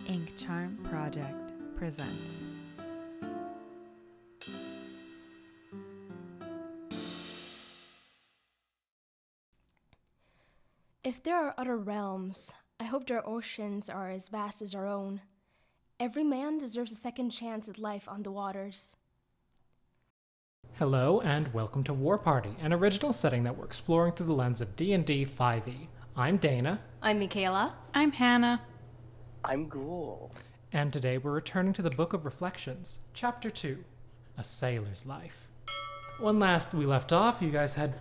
Inkcharm Project presents. If there are other realms, I hope their oceans are as vast as our own. Every man deserves a second chance at life on the waters. Hello and welcome to Warparty, an original setting that we're exploring through the lens of D&D 5e. I'm Dana. I'm Michaela. I'm Hannah. I'm Ghoul. And today we're returning to the Book of Reflections, Chapter 2, A Sailor's Life. When last we left off, you guys had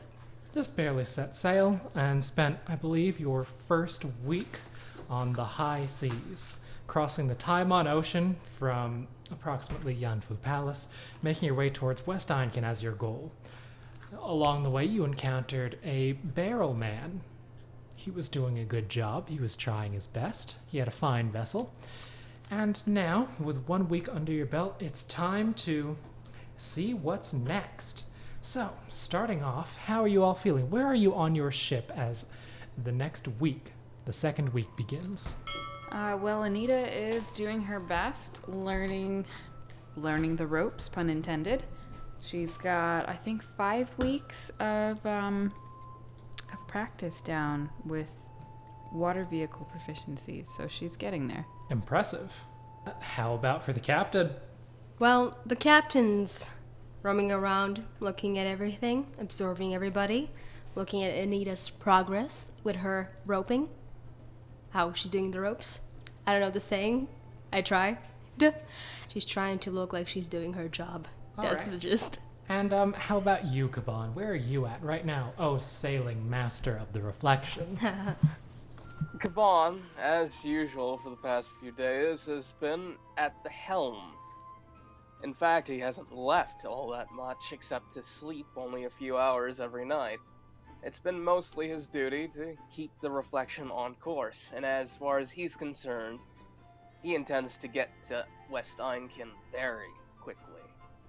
just barely set sail and spent, I believe, your first week on the high seas, crossing the Taimon Ocean from approximately Yanfu Palace, making your way towards West Einkin as your goal. Along the way, you encountered a barrel man. He was doing a good job. He was trying his best. He had a fine vessel. And now, with 1 week under your belt, it's time to see what's next. So, starting off, how are you all feeling? Where are you on your ship as the next week, the second week, begins? Well, Anita is doing her best, learning the ropes, pun intended. She's got, I think, 5 weeks of practice down with water vehicle proficiencies, so she's getting there. Impressive. How about for the captain? Well, the captain's roaming around, looking at everything, observing everybody, looking at Anita's progress with her roping. How she's doing the ropes. I don't know the saying. I try. Duh. She's trying to look like she's doing her job. That's the gist. And how about you, Kaban? Where are you at right now? Oh, sailing master of the reflection. Kaban, as usual for the past few days, has been at the helm. In fact, he hasn't left all that much except to sleep only a few hours every night. It's been mostly his duty to keep the reflection on course, and as far as he's concerned, he intends to get to West Einkin very quickly.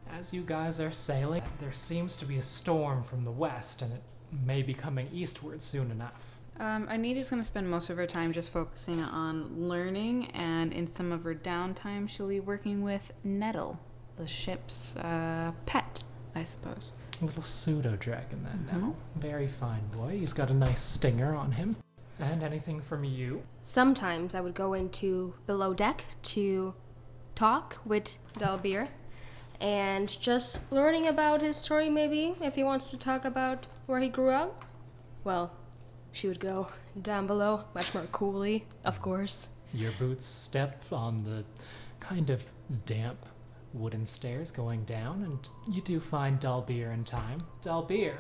As you guys are sailing, there seems to be a storm from the west, and it may be coming eastward soon enough. Anita's going to spend most of her time just focusing on learning, and in some of her downtime, she'll be working with Nettle, the ship's pet, I suppose. A little pseudo-dragon then, Nettle. Very fine boy. He's got a nice stinger on him. And anything from you? Sometimes I would go into below deck to talk with Dalbeer and just learning about his story, maybe, if he wants to talk about where he grew up. Well, she would go down below, much more coolly, of course. Your boots step on the kind of damp wooden stairs going down, and you do find Dalbeer in time. Dalbeer,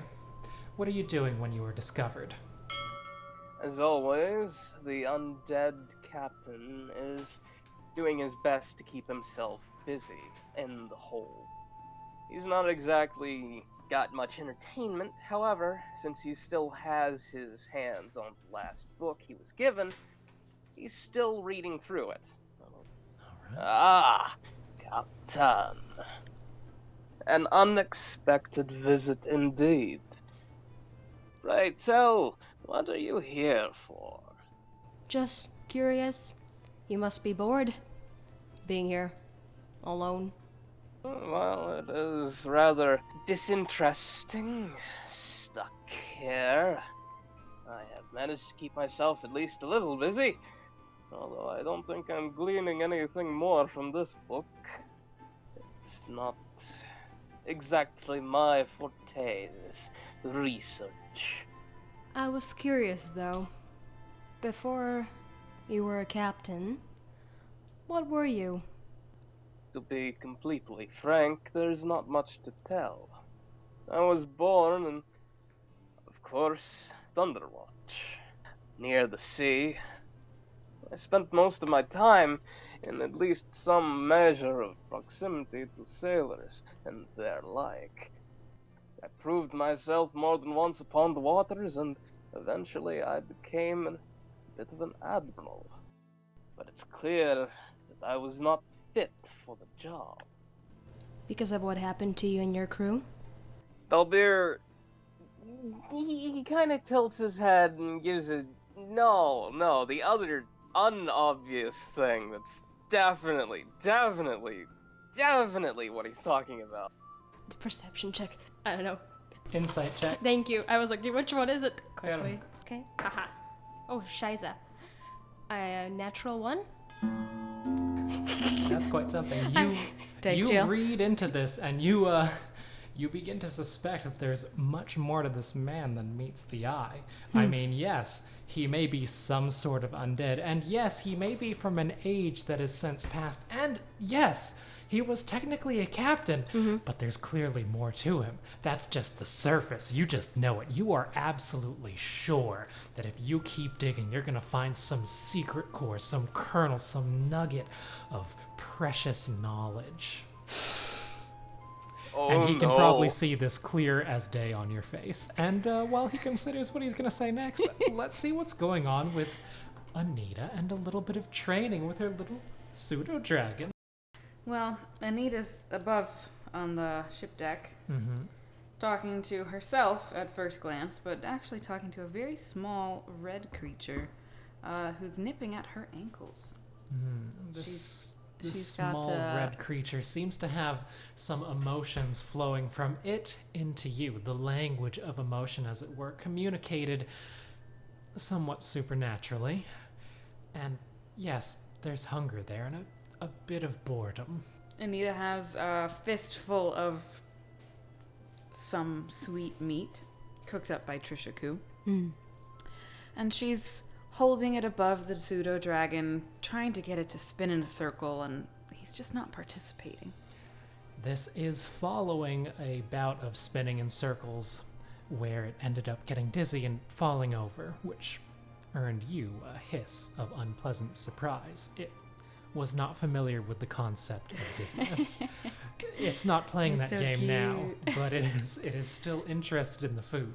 what are you doing when you were discovered? As always, the undead captain is doing his best to keep himself busy in the hole. He's not exactly got much entertainment, however, since he still has his hands on the last book he was given, he's still reading through it. Alright. Ah, Captain. An unexpected visit indeed. Pray tell, what are you here for? Just curious. You must be bored being here alone. Well, it is rather disinteresting. Stuck here. I have managed to keep myself at least a little busy, although I don't think I'm gleaning anything more from this book. It's not exactly my forte, this research. I was curious, though. Before you were a captain, what were you? To be completely frank, there's not much to tell. I was born in, of course, Thunderwatch, near the sea. I spent most of my time in at least some measure of proximity to sailors and their like. I proved myself more than once upon the waters, and eventually I became a bit of an admiral. But it's clear that I was not fit for the job. Because of what happened to you and your crew? Dalbeer, he kind of tilts his head and gives a no, the other unobvious thing that's definitely what he's talking about. The perception check. I don't know. Insight check. Thank you. I was like, which one is it? Got Quickly. him. Okay. Haha. Oh, Shiza. Natural 1? That's quite something. Dice You jail. read into this, and you begin to suspect that there's much more to this man than meets the eye. I mean, yes, he may be some sort of undead, and yes, he may be from an age that is since past, and yes, he was technically a captain, but there's clearly more to him. That's just the surface. You just know it. You are absolutely sure that if you keep digging, you're going to find some secret core, some kernel, some nugget of precious knowledge. Oh, And he can no. probably see this clear as day on your face. And while he considers what he's going to say next, let's see what's going on with Anita and a little bit of training with her little pseudo-dragon. Well, Anita's above on the ship deck, Mm-hmm. talking to herself at first glance, but actually talking to a very small red creature who's nipping at her ankles. This she's got, small red creature seems to have some emotions flowing from it into you. The language of emotion, as it were, communicated somewhat supernaturally. And yes, there's hunger there and a bit of boredom. Anita has a fistful of some sweet meat cooked up by Trisha Koo. And she's holding it above the pseudo dragon, trying to get it to spin in a circle, and he's just not participating. This is following a bout of spinning in circles where it ended up getting dizzy and falling over, which earned you a hiss of unpleasant surprise. It was not familiar with the concept of dizziness. It's not playing It's that so game now, cute. but it is still interested in the food.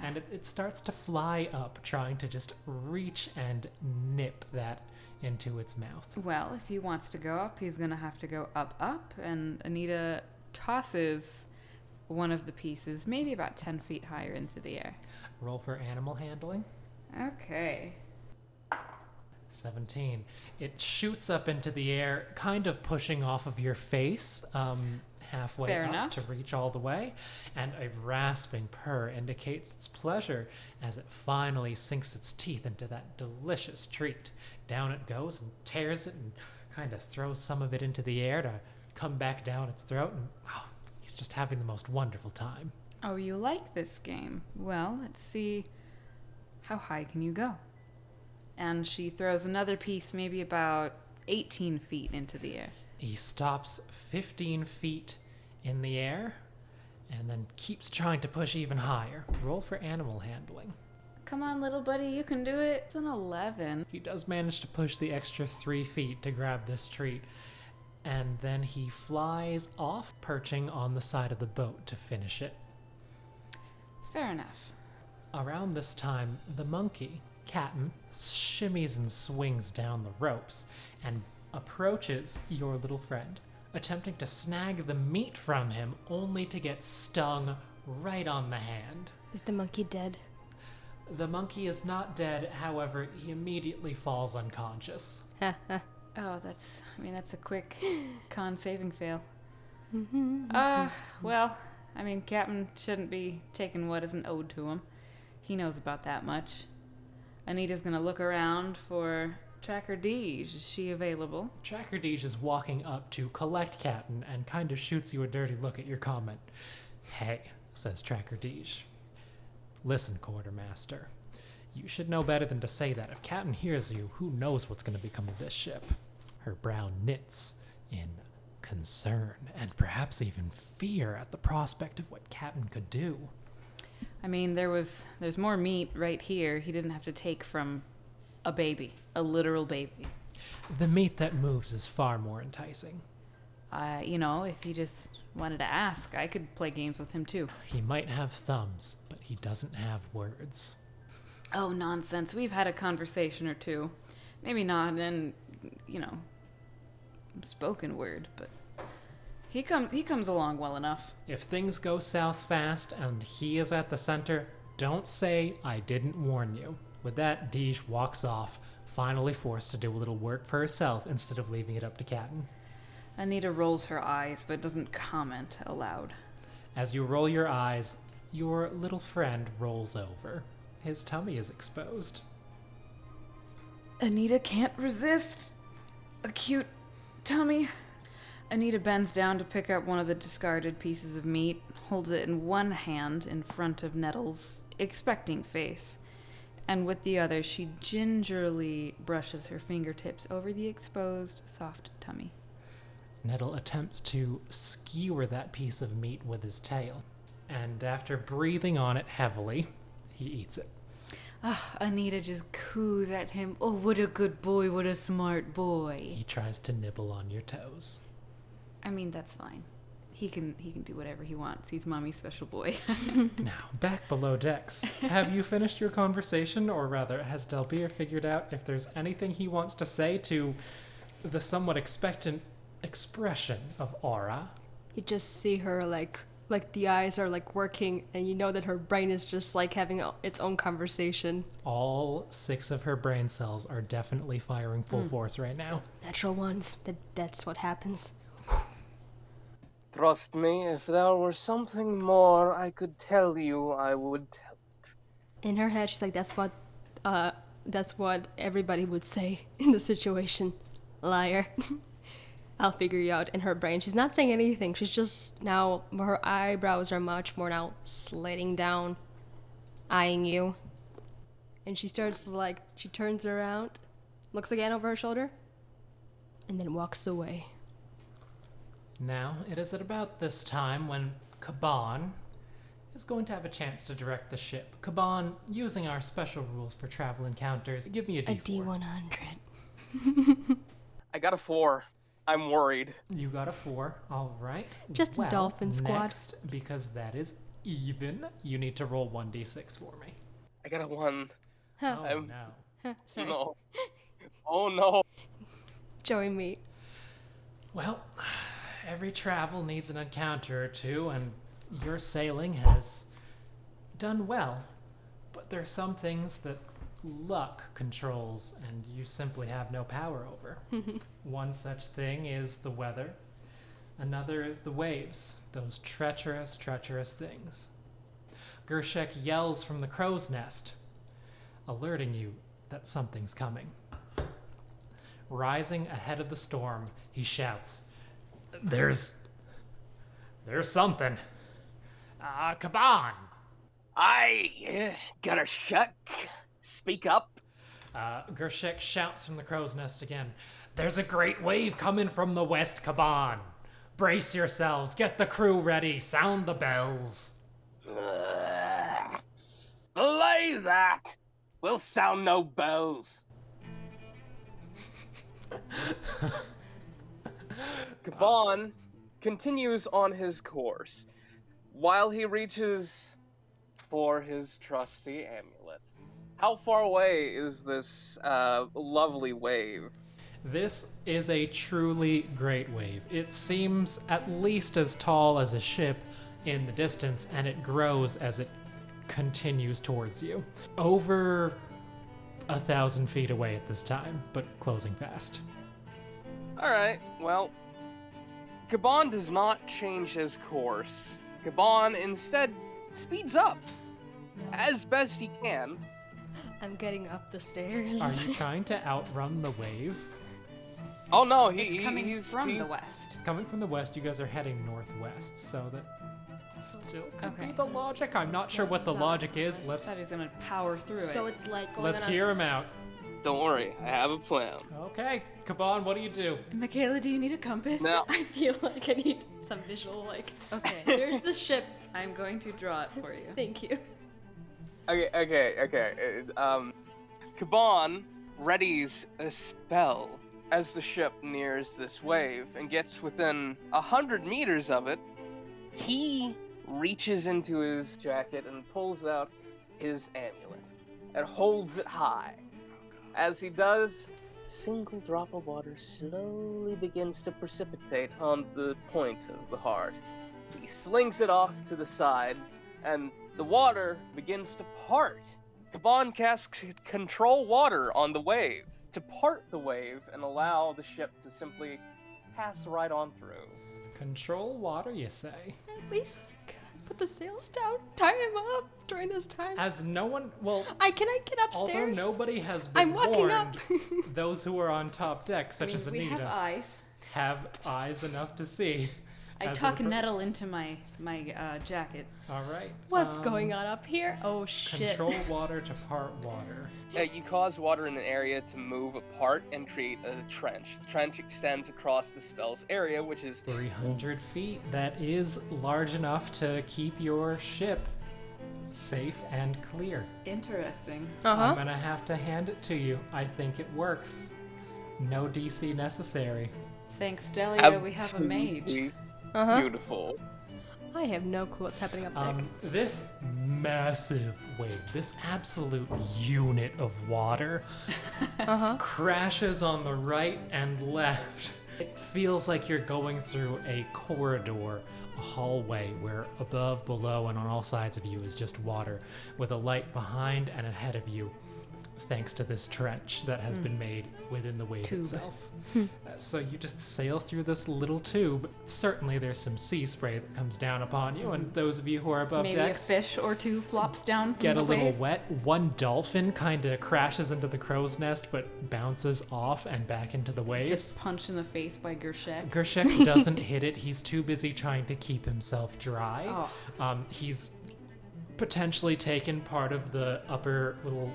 And it starts to fly up, trying to just reach and nip that into its mouth. Well, if he wants to go up, he's going to have to go up, and Anita tosses one of the pieces, maybe about 10 feet higher into the air. Roll for animal handling. Okay. 17. It shoots up into the air, kind of pushing off of your face, halfway Fair up enough. to reach all the way, and a rasping purr indicates its pleasure as it finally sinks its teeth into that delicious treat. Down it goes and tears it and kind of throws some of it into the air to come back down its throat, and he's just having the most wonderful time. Oh, you like this game? Well, let's see. How high can you go? And she throws another piece, maybe about 18 feet into the air. He stops 15 feet in the air and then keeps trying to push even higher. Roll for animal handling. Come on, little buddy, you can do it. It's an 11. He does manage to push the extra 3 feet to grab this treat, and then he flies off, perching on the side of the boat to finish it. Fair enough. Around this time, the monkey, Captain, shimmies and swings down the ropes and approaches your little friend, attempting to snag the meat from him, only to get stung right on the hand. Is the monkey dead? The monkey is not dead, however, he immediately falls unconscious. Oh, that's a quick con saving fail. Well, Captain shouldn't be taking what isn't owed to him. He knows about that much. Anita's gonna look around for Tracker Deej. Is she available? Tracker Deej is walking up to collect Captain and kind of shoots you a dirty look at your comment. Hey, says Tracker Deej. Listen, Quartermaster. You should know better than to say that. If Captain hears you, who knows what's going to become of this ship? Her brow knits in concern and perhaps even fear at the prospect of what Captain could do. There's more meat right here. He didn't have to take from a baby, a literal baby. The meat that moves is far more enticing. If he just wanted to ask, I could play games with him too. He might have thumbs, but he doesn't have words. Oh, nonsense. We've had a conversation or two. Maybe not in, spoken word, but he comes along well enough. If things go south fast and he is at the center, don't say I didn't warn you. With that, Deej walks off, finally forced to do a little work for herself instead of leaving it up to Captain. Anita rolls her eyes, but doesn't comment aloud. As you roll your eyes, your little friend rolls over. His tummy is exposed. Anita can't resist a cute tummy. Anita bends down to pick up one of the discarded pieces of meat, holds it in one hand in front of Nettle's expecting face, and with the other she gingerly brushes her fingertips over the exposed, soft tummy. Nettle attempts to skewer that piece of meat with his tail, and after breathing on it heavily, he eats it. Anita just coos at him. Oh, what a good boy, what a smart boy. He tries to nibble on your toes. I mean, that's fine. He can do whatever he wants. He's mommy's special boy. Now, back below decks. Have you finished your conversation, or rather, has Delbeer figured out if there's anything he wants to say to the somewhat expectant expression of Aura? You just see her like the eyes are like working, and you know that her brain is just like having its own conversation. All 6 of her brain cells are definitely firing full force right now. Natural ones. That's what happens. Trust me, if there were something more I could tell you, I would tell it. In her head, she's like, that's what everybody would say in the situation. Liar. I'll figure you out. In her brain, she's not saying anything. She's just now, her eyebrows are much more now sliding down, eyeing you. And she starts to she turns around, looks again over her shoulder, and then walks away. Now, it is at about this time when Kaban is going to have a chance to direct the ship. Kaban, using our special rules for travel encounters, give me a D4. A D100. I got a 4. I'm worried. You got a 4, all right. Just a dolphin squad. Next, because that is even, you need to roll 1d6 for me. I got a 1. Huh. Oh, no. Sorry. No. Oh no. Joey meat. Well, every travel needs an encounter or two, and your sailing has done well. But there are some things that luck controls, and you simply have no power over. One such thing is the weather. Another is the waves, those treacherous, treacherous things. Gershek yells from the crow's nest, alerting you that something's coming. Rising ahead of the storm, he shouts, There's something. Kaban! Gotta shut. Speak up. Gershek shouts from the crow's nest again. There's a great wave coming from the west, Kaban. Brace yourselves, get the crew ready, sound the bells. Belay that! We'll sound no bells. Kaban continues on his course while he reaches for his trusty amulet. How far away is this lovely wave? This is a truly great wave. It seems at least as tall as a ship in the distance, and it grows as it continues towards you. Over 1,000 feet away at this time, but closing fast. Alright, well, Kaban does not change his course. Kaban instead speeds up as best he can. I'm getting up the stairs. Are you trying to outrun the wave? Oh no, It's coming he's from the west. It's coming from the west. You guys are heading northwest, so that still could be Okay. the logic. I'm not sure what the logic is. I Let's thought he was gonna power through So it. it's like going let's on a hear him out. Don't worry, I have a plan. Okay, Kaban, what do you do? Michaela, do you need a compass? No. I feel like I need some visual, Okay, there's the ship. I'm going to draw it for you. Thank you. Okay. Kaban readies a spell as the ship nears this wave and gets within 100 meters of it. He reaches into his jacket and pulls out his amulet and holds it high. As he does, a single drop of water slowly begins to precipitate on the point of the heart. He slings it off to the side, and the water begins to part. Kaban casts control water on the wave to part the wave and allow the ship to simply pass right on through. Control water, you say? At least put the sails down, tie him up during this time. As no one, well, Can I get upstairs? although nobody has been I'm walking warned, up. those who are on top deck, such as we have Anita, eyes. have eyes enough to see. I as tuck it Nettle approaches. into my jacket. All right. What's going on up here? Oh shit. Control water to part water. You cause water in an area to move apart and create a trench. The trench extends across the spell's area, which is 300 feet. That is large enough to keep your ship safe and clear. Interesting. I'm gonna have to hand it to you. I think it works. No DC necessary. Thanks, Delia. We have a mage. absolutely beautiful. I have no clue what's happening up deck. This massive wave, this absolute unit of water, crashes on the right and left. It feels like you're going through a corridor, a hallway where above, below, and on all sides of you is just water, with a light behind and ahead of you, thanks to this trench that has been made within the wave itself. So you just sail through this little tube. Certainly there's some sea spray that comes down upon you, and those of you who are above Maybe decks a fish or two flops down from get a the little wave. wet. One dolphin kind of crashes into the crow's nest but bounces off and back into the waves. Gets punched in the face by Gershek. Gershek doesn't hit it. He's too busy trying to keep himself dry. He's potentially taken part of the upper little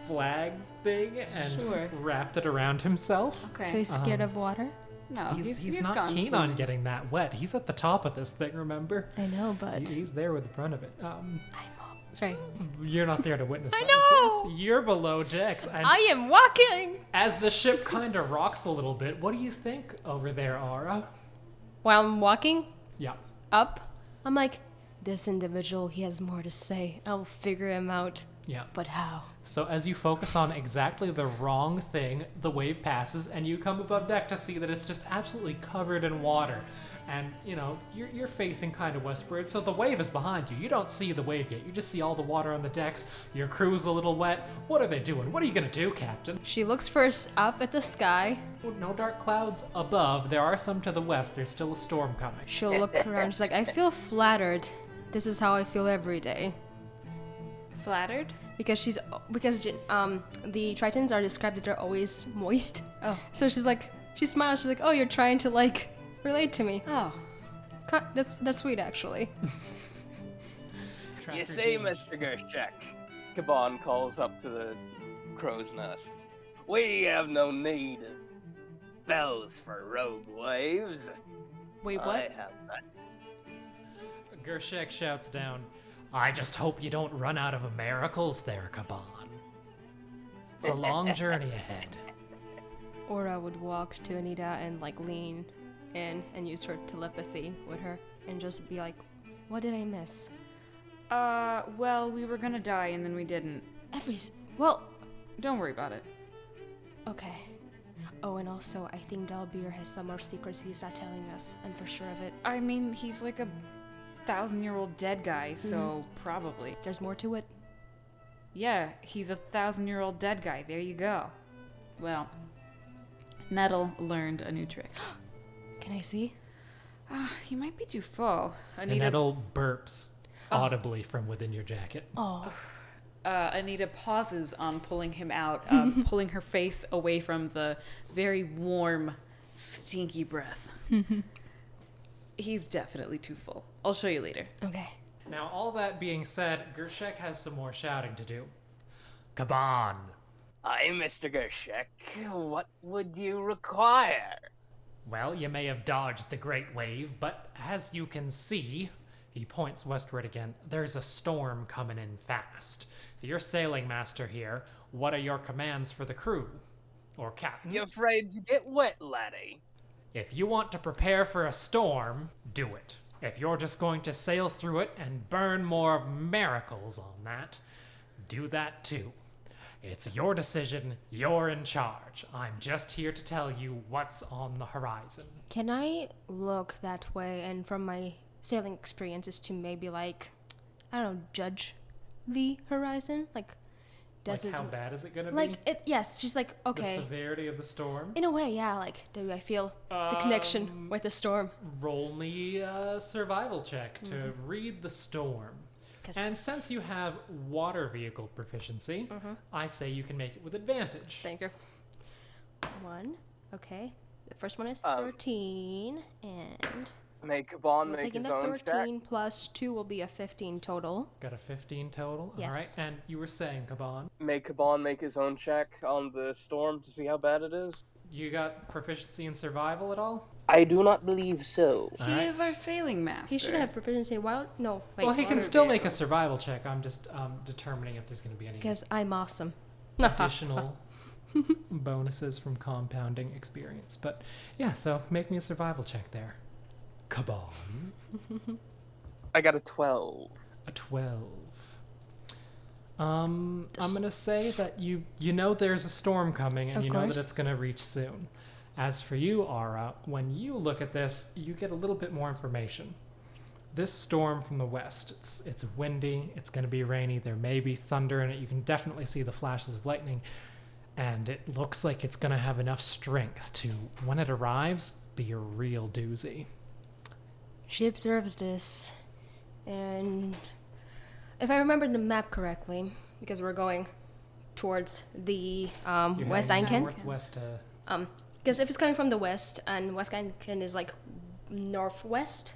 flag thing and wrapped it around himself. Okay. So he's scared of water? no, He's not gone keen swimming. on getting that wet. He's at the top of this thing, remember? I know, but He's there with the brunt of it. sorry. You're not there to witness that. I know! Of course. You're below decks. And I am walking as the ship kind of rocks a little bit, what do you think over there, Ara? while I'm walking Yeah. up. I'm like, this individual, he has more to say. I'll figure him out. Yeah. But how? So as you focus on exactly the wrong thing, the wave passes, and you come above deck to see that it's just absolutely covered in water. And, you know, you're facing kind of westward, so the wave is behind you. You don't see the wave yet. You just see all the water on the decks. Your crew's a little wet. What are they doing? What are you going to do, Captain? She looks first up at the sky. No dark clouds above. There are some to the west. There's still a storm coming. She'll look around. She's like, I feel flattered. This is how I feel every day. Flattered? Because the Tritons are described that they're always moist. Oh. So she's like, she smiles. She's like, oh, you're trying to like relate to me. Oh. That's sweet, actually. You see, Mr. Gershek, Kaban calls up to the crow's nest. We have no need of bells for rogue waves. Wait, I what? have that. Gershek shouts down, I just hope you don't run out of miracles there, Kaban. It's a long journey ahead. Or I would walk to Anita and like lean in and use her telepathy with her and just be like, what did I miss? Well, we were gonna die and then we didn't. Well, Don't worry about it. okay. Oh, and also, I think Dalbeer has some more secrets he's not telling us. I'm for sure of it. I mean, he's like a 1,000-year-old dead guy, so probably. There's more to it. Yeah, he's a 1,000-year-old dead guy. There you go. Well, Nettle learned a new trick. Can I see? You might be too full. And Nettle burps audibly from within your jacket. Oh. Anita pauses on pulling him out, pulling her face away from the very warm, stinky breath. He's definitely too full. I'll show you later. Okay. Now, all that being said, Gershek has some more shouting to do. Kaban, Aye, Mr. Gershek, what would you require? well, you may have dodged the Great Wave, but as you can see, he points westward again, there's a storm coming in fast. You're sailing master here. What are your commands for the crew? Or captain? You afraid to get wet, laddie? If you want to prepare for a storm, do it. If you're just going to sail through it and burn more miracles on that, do that too. It's your decision, you're in charge. I'm just here to tell you what's on the horizon. Can I look that way and from my sailing experiences to maybe like, I don't know, judge the horizon? Like, Does like it how bad is it gonna like be? it? Yes, she's like, The okay. severity of the storm. In a way, yeah. Like, do I feel the connection with the storm? Roll me a survival check to read the storm. 'Cause- And since you have water vehicle proficiency, I say you can make it with advantage. Thank you. 1. Okay. The first one is Um, 13, and Make Kaban we'll make take in his the own check. 13 plus 2 will be a 15 total. Got a 15 total. Yes. All right. And you were saying, Kaban, Make Kaban make his own check on the storm to see how bad it is. you got proficiency in survival at all? I do not believe so. He Alright. is our sailing master. He should have proficiency in wild. No, wait. Well, he can water still make a vehicles. survival check. I'm just determining if there's going to be any Because I'm awesome. additional bonuses from compounding experience. But yeah, so make me a survival check there. Kaban. I got a 12. A 12. I'm gonna say that you know there's a storm coming and Of you know course. that it's gonna reach soon. As for you, Ara, when you look at this, you get a little bit more information. This storm from the west, it's windy, it's gonna be rainy, there may be thunder in it, you can definitely see the flashes of lightning, and it looks like it's gonna have enough strength to, when it arrives, be a real doozy. She observes this, and if I remember the map correctly, because we're going towards the You're West heading Einkin. northwest, Because if it's coming from the west and West Einkin is like northwest,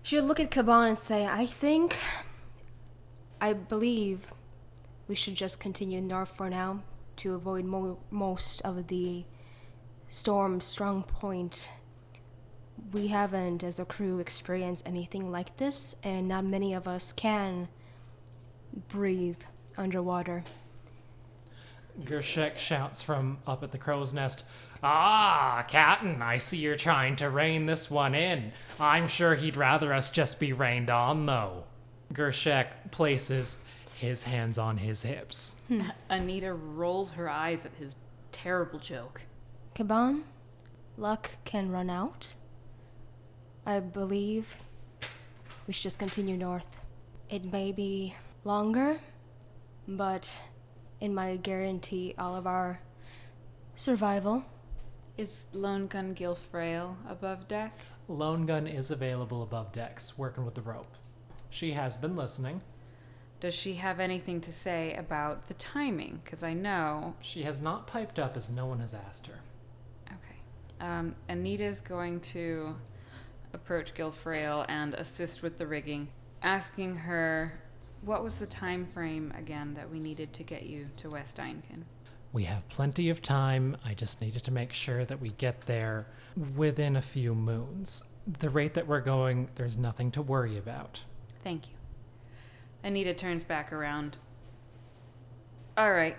should look at Kaban and say, I believe we should just continue north for now to avoid most of the storm's strong point. We haven't, as a crew, experienced anything like this, and not many of us can breathe underwater. Gershek shouts from up at the crow's nest, "Ah, Captain, I see you're trying to rein this one in. I'm sure he'd rather us just be reined on, though." Gershek places his hands on his hips. Anita rolls her eyes at his terrible joke. Kaban, luck can run out. I believe we should just continue north. It may be longer, but it might guarantee all of our survival. Is Lone Gun Gilfrail above deck? Lone Gun is available above decks, working with the rope. She has been listening. Does she have anything to say about the timing? Because I know... She has not piped up as no one has asked her. Okay. Anita's going to approach Gilfrail and assist with the rigging, asking her, what was the time frame again that we needed to get you to West Einkin? We have plenty of time. I just needed to make sure that we get there within a few moons. The rate that we're going, there's nothing to worry about. Thank you. Anita turns back around. All right.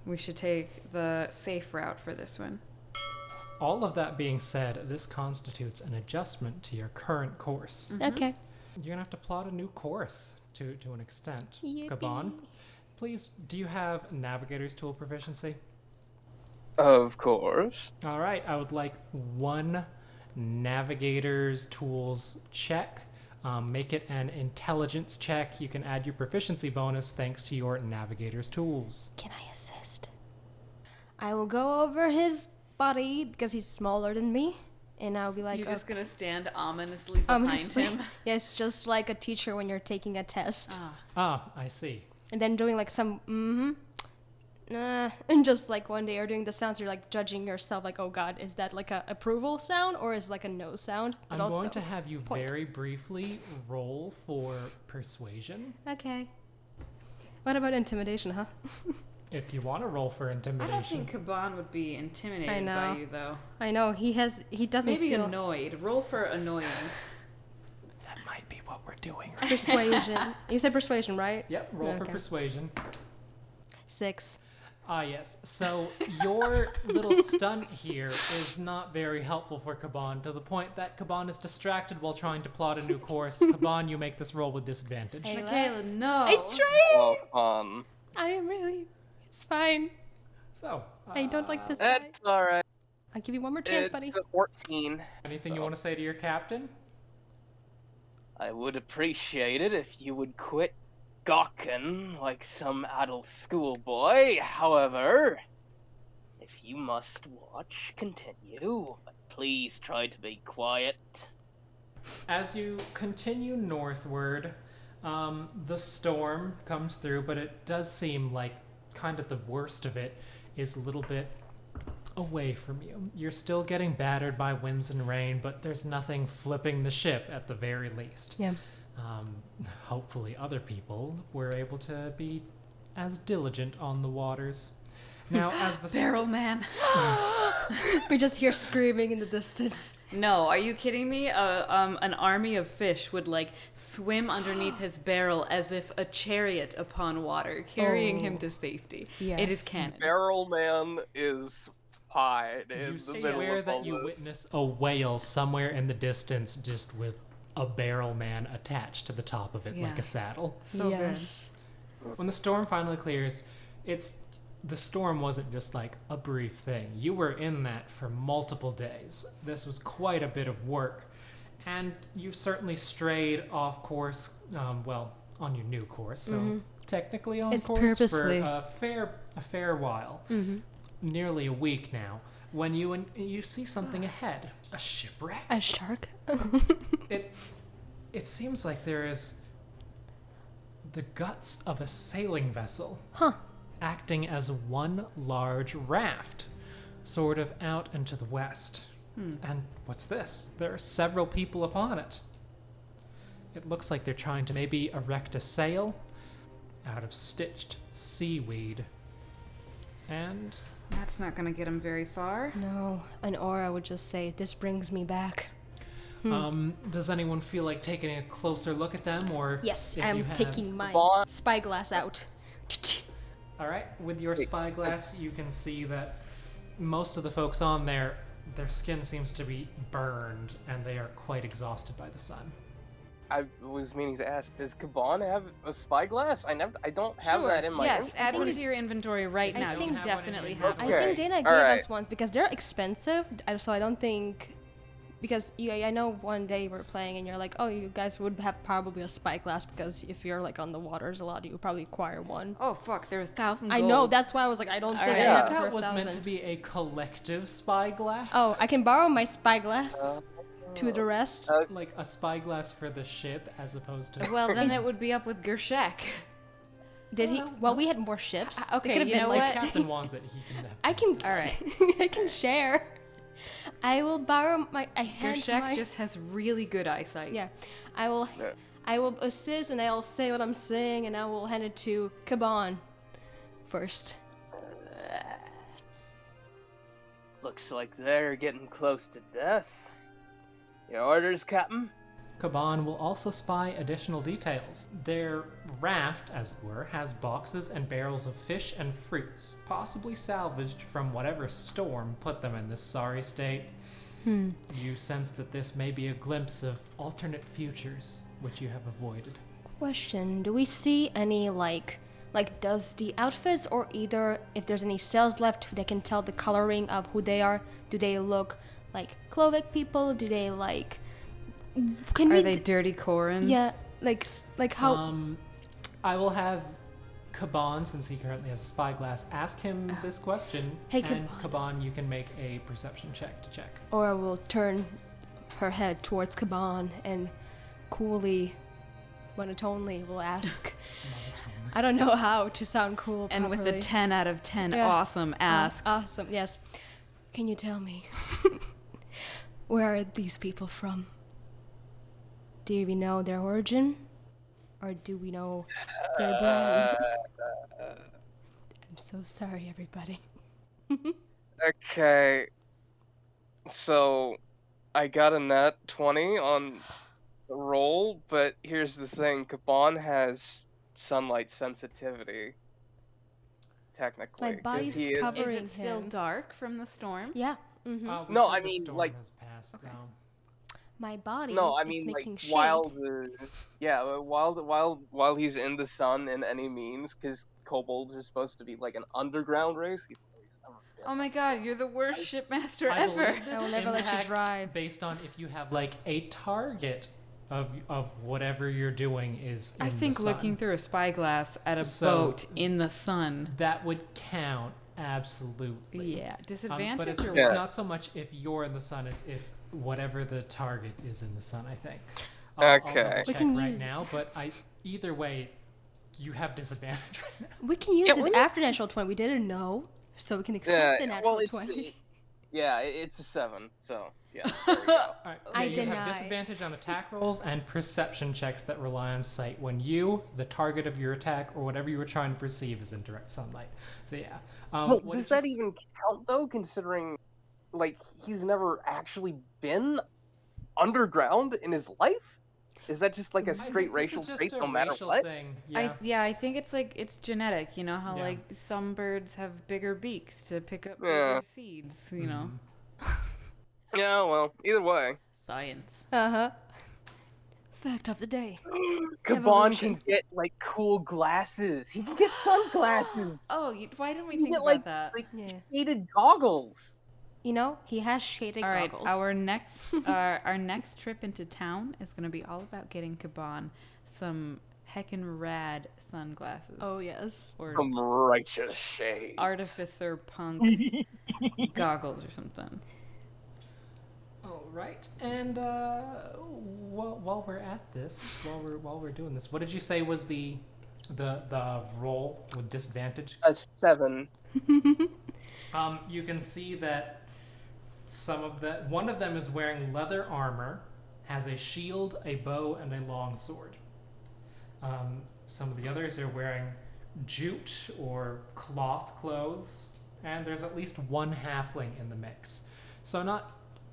We should take the safe route for this one. All of that being said, this constitutes an adjustment to your current course. Okay. You're gonna have to plot a new course to an extent. Yippee. Kaban, please, do you have navigator's tool proficiency? Of course. All right, I would like one navigator's tools check. Make it an intelligence check. You can add your proficiency bonus thanks to your navigator's tools. Can I assist? I will go over his body because he's smaller than me, and I'll be like, You're just going to stand ominously behind him? Yes, just like a teacher when you're taking a test. Ah, I see. And then doing like some and just like one day you're doing the sounds, you're like judging yourself like, oh god, is that like a approval sound or is it like a no sound? But I'm also going to have you point. very briefly roll for persuasion. Okay. What about intimidation, huh? If you want to roll for I intimidation. don't think Kaban would be intimidated by you, though. I know, he doesn't Maybe feel annoyed. Roll for annoying. That might be what we're doing right persuasion. You said persuasion, right? Yep, roll for Okay. persuasion. 6. Ah, yes. So your little stunt here is not very helpful for Kaban, to the point that Kaban is distracted while trying to plot a new course. Kaban, you make this roll with disadvantage. Hey. Michaela, no. I tried! Oh, fun. I am really... It's fine. So, I don't like this guy. That's alright. I'll give you one more chance, buddy. It's a 14. Anything you want to say to your captain? I would appreciate it if you would quit gawking like some adult schoolboy. However, if you must watch, continue. But please try to be quiet. As you continue northward, the storm comes through, but it does seem like kind of the worst of it is a little bit away from you. You're still getting battered by winds and rain, but there's nothing flipping the ship at the very least. Yeah. Hopefully other people were able to be as diligent on the waters. Now, as the Barrel man. We just hear screaming in the distance. No, are you kidding me? An army of fish would like swim underneath his barrel as if a chariot upon water, carrying him to safety. Yes. It is canon. Barrel Man is fine in You the middle swear of all that you this. witness a whale somewhere in the distance just with a barrel man attached to the top of it like Yeah. a saddle. So yes. When the storm finally clears, the storm wasn't just like a brief thing. You were in that for multiple days. This was quite a bit of work. And you certainly strayed off course, on your new course, so technically on It's course purposely. for a fair while. Nearly a week now, when you see something ahead. A shipwreck? A shark? It seems like there is the guts of a sailing vessel. Huh. Acting as one large raft, sort of out into the west. And what's this? There are several people upon it. It looks like they're trying to maybe erect a sail out of stitched seaweed. And That's not going to get him very far. No, an aura would just say, "This brings me back." does anyone feel like taking a closer look at them, or Yes, if you I'm have- taking my Bond- spyglass out. All right, with your spyglass, you can see that most of the folks on there, their skin seems to be burned, and they are quite exhausted by the sun. I was meaning to ask, does Kaban have a spyglass? I don't have Sure, that in my yes, add one inventory. to your inventory right I now. think You have one in definitely your have I one. Okay, think Dana gave alright. us ones because they're expensive, so I don't think. Because I know one day we're playing and you're like, oh, you guys would have probably a spyglass because if you're like on the waters a lot, you would probably acquire one. Oh fuck, they're 1,000 I gold. know, that's why I was like, I don't think I Alright. have it That for was 1,000. meant to be a collective spyglass. Oh, I can borrow my spyglass to the rest. Like a spyglass for the ship as opposed to... Well, then it would be up with Gershek. Did he? Well, we had more ships. It okay, could have you been know like, If what? Captain wants it, he can have I can. it. All right. I can share. I will borrow my. I hand Gershek my. just has really good eyesight. Yeah, I will. Yeah. I will assist and I'll say what I'm saying and I will hand it to Kaban first. Looks like they're getting close to death. Your orders, Captain? Kaban will also spy additional details. Their raft, as it were, has boxes and barrels of fish and fruits, possibly salvaged from whatever storm put them in this sorry state. You sense that this may be a glimpse of alternate futures, which you have avoided. Question: do we see any like does the outfits or either if there's any cells left they can tell the coloring of who they are? Do they look like Clovic people? Do they like? Can Are we? they dirty Corans? Yeah, like how? I will have Kaban, since he currently has a spyglass, ask him this question. Hey, and Kaban, you can make a perception check to check. Or I will turn her head towards Kaban and coolly, monotonely will ask. I don't know how to sound cool And with properly. a 10 out of 10 Yeah. awesome asks. Awesome, yes. Can you tell me, where are these people from? Do we know their origin? Or do we know their brand? I'm so sorry, everybody. Okay. So, I got a nat 20 on the roll, but here's the thing. Kaban has sunlight sensitivity. Technically. My 'cause body's he is- covered. Is covering it still him. dark from the storm? Yeah. Mm-hmm. We No, said I the mean, storm like- has passed, though. My body No, I is mean like making shade. while he's in the sun in any means, because kobolds are supposed to be like an underground race. Oh my god, you're the worst shipmaster I ever. believe this I will never let you impacts drive. based on if you have like a target of whatever you're doing is in I think the sun. looking through a spyglass at a So- boat in the sun. That would count, absolutely. Yeah, disadvantage But it's or Yeah. not so much if you're in the sun as if whatever the target is in the sun, I think. Okay. I'll double We check can right use- now, but either way, you have disadvantage right now. We can use Yeah, it after natural 20. We didn't know, so we can accept the natural 20. Yeah, it's a 7, so yeah, there we go. All right. I you deny. have disadvantage on attack rolls and perception checks that rely on sight when you, the target of your attack, or whatever you were trying to perceive, is in direct sunlight. So yeah. Well, what does did you that even count, though, considering, like, he's never actually been underground in his life? Is that just like a I straight think this racial is just trait a no matter racial what? thing. Yeah. I think it's like it's genetic. You know how Yeah. like some birds have bigger beaks to pick up Yeah. bigger seeds. You know, Yeah, well, either way. science. Uh-huh. Fact of the day. Kaban Evolution. can get, like, cool glasses. He can get sunglasses. Oh, why didn't we He can think get, about like, that? Yeah. shaded goggles. You know, he has shaded All right, goggles. our next trip into town is gonna be all about getting Kaban some heckin' rad sunglasses. Oh, yes. Or Some righteous shades. artificer punk goggles or something. All right. And while we're at this, while we're doing this, what did you say was the roll with disadvantage? A 7. You can see that one of them is wearing leather armor, has a shield, a bow, and a long sword. Some of the others are wearing jute or cloth clothes, and there's at least one halfling in the mix. So not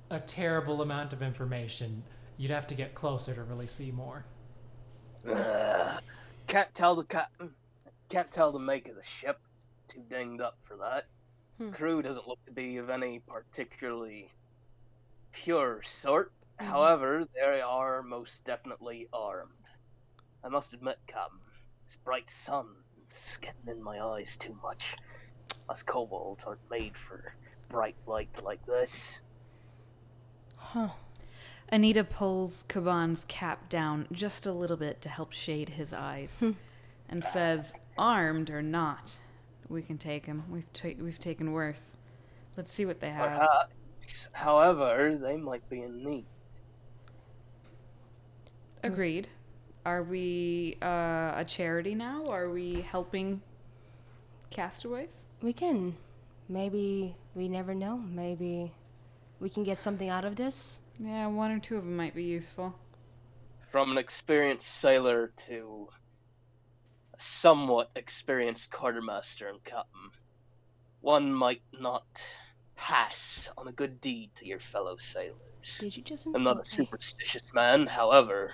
a terrible amount of information. You'd have to get closer to really see more. Can't tell the captain. Can't tell the make of the ship. Too dinged up for that. Crew doesn't look to be of any particularly pure sort. However, they are most definitely armed. I must admit, Captain, this bright sun is getting in my eyes too much. Us kobolds aren't made for bright light like this. Huh. Anita pulls Kaban's cap down just a little bit to help shade his eyes and says, armed or not, we can take him. We've taken worse. Let's see what they have. Perhaps. However, they might be in need. Agreed. Are we a charity now? Are we helping castaways? We can. Maybe, we never know. Maybe we can get something out of this. Yeah, one or two of them might be useful. From an experienced sailor to a somewhat experienced quartermaster and captain, one might not pass on a good deed to your fellow sailors. Did you just I'm not a insult me? superstitious man, however,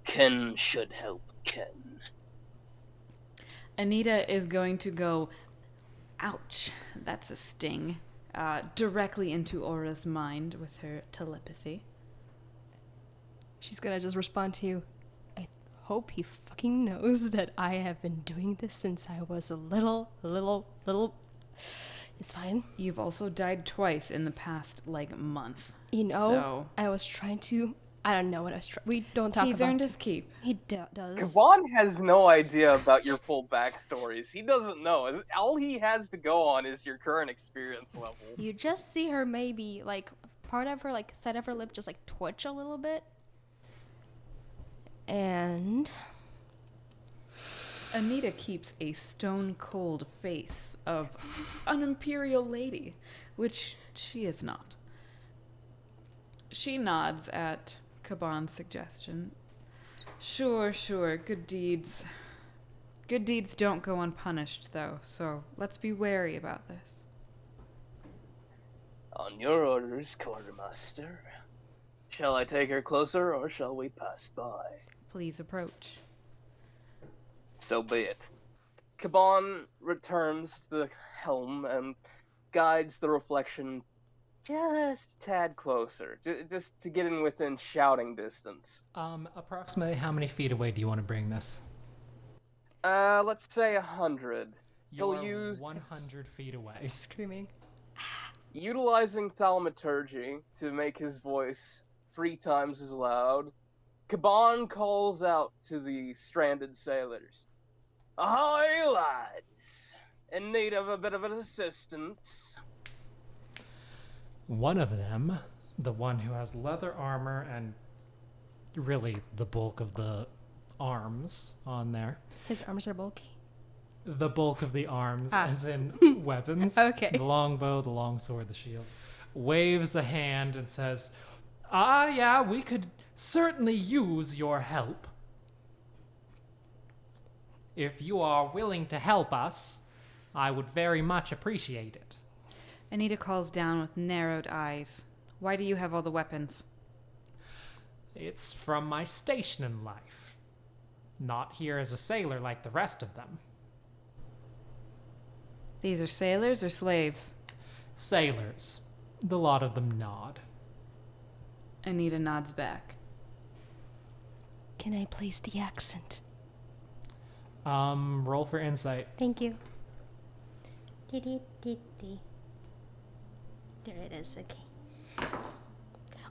kin should help kin. Anita is going to go, ouch, that's a sting, directly into Aura's mind with her telepathy. She's gonna just respond to you. I hope he fucking knows that I have been doing this since I was a little. It's fine. You've also died twice in the past, month. You know, So I was trying to. I don't know what I was trying. We don't talk he's about. earned his keep. He does. Kavan has no idea about your full backstories. He doesn't know. All he has to go on is your current experience level. You just see her maybe part of her side of her lip just twitch a little bit. And Anita keeps a stone-cold face of an imperial lady, which she is not. She nods at Kaban's suggestion. Sure, good deeds. Good deeds don't go unpunished, though, so let's be wary about this. On your orders, quartermaster. Shall I take her closer, or shall we pass by? Please approach. So be it. Kaban returns to the helm and guides the reflection just a tad closer, just to get in within shouting distance. Approximately how many feet away do you want to bring this? Let's say 100. He'll You're use 100 feet away. screaming. utilizing thaumaturgy to make his voice 3 times as loud, Caban calls out to the stranded sailors. Ahoy, lads! In need of a bit of an assistance. One of them, the one who has leather armor and really the bulk of the arms on there. His arms are bulky. The bulk of the arms, as in weapons. Okay. The longbow, the longsword, the shield. Waves a hand and says, yeah, we could certainly use your help. If you are willing to help us, I would very much appreciate it. Anita calls down with narrowed eyes. Why do you have all the weapons? It's from my station in life. Not here as a sailor like the rest of them. These are sailors or slaves? Sailors. The lot of them nod. Anita nods back. Can I place the accent? Roll for insight. Thank you. There it is, okay.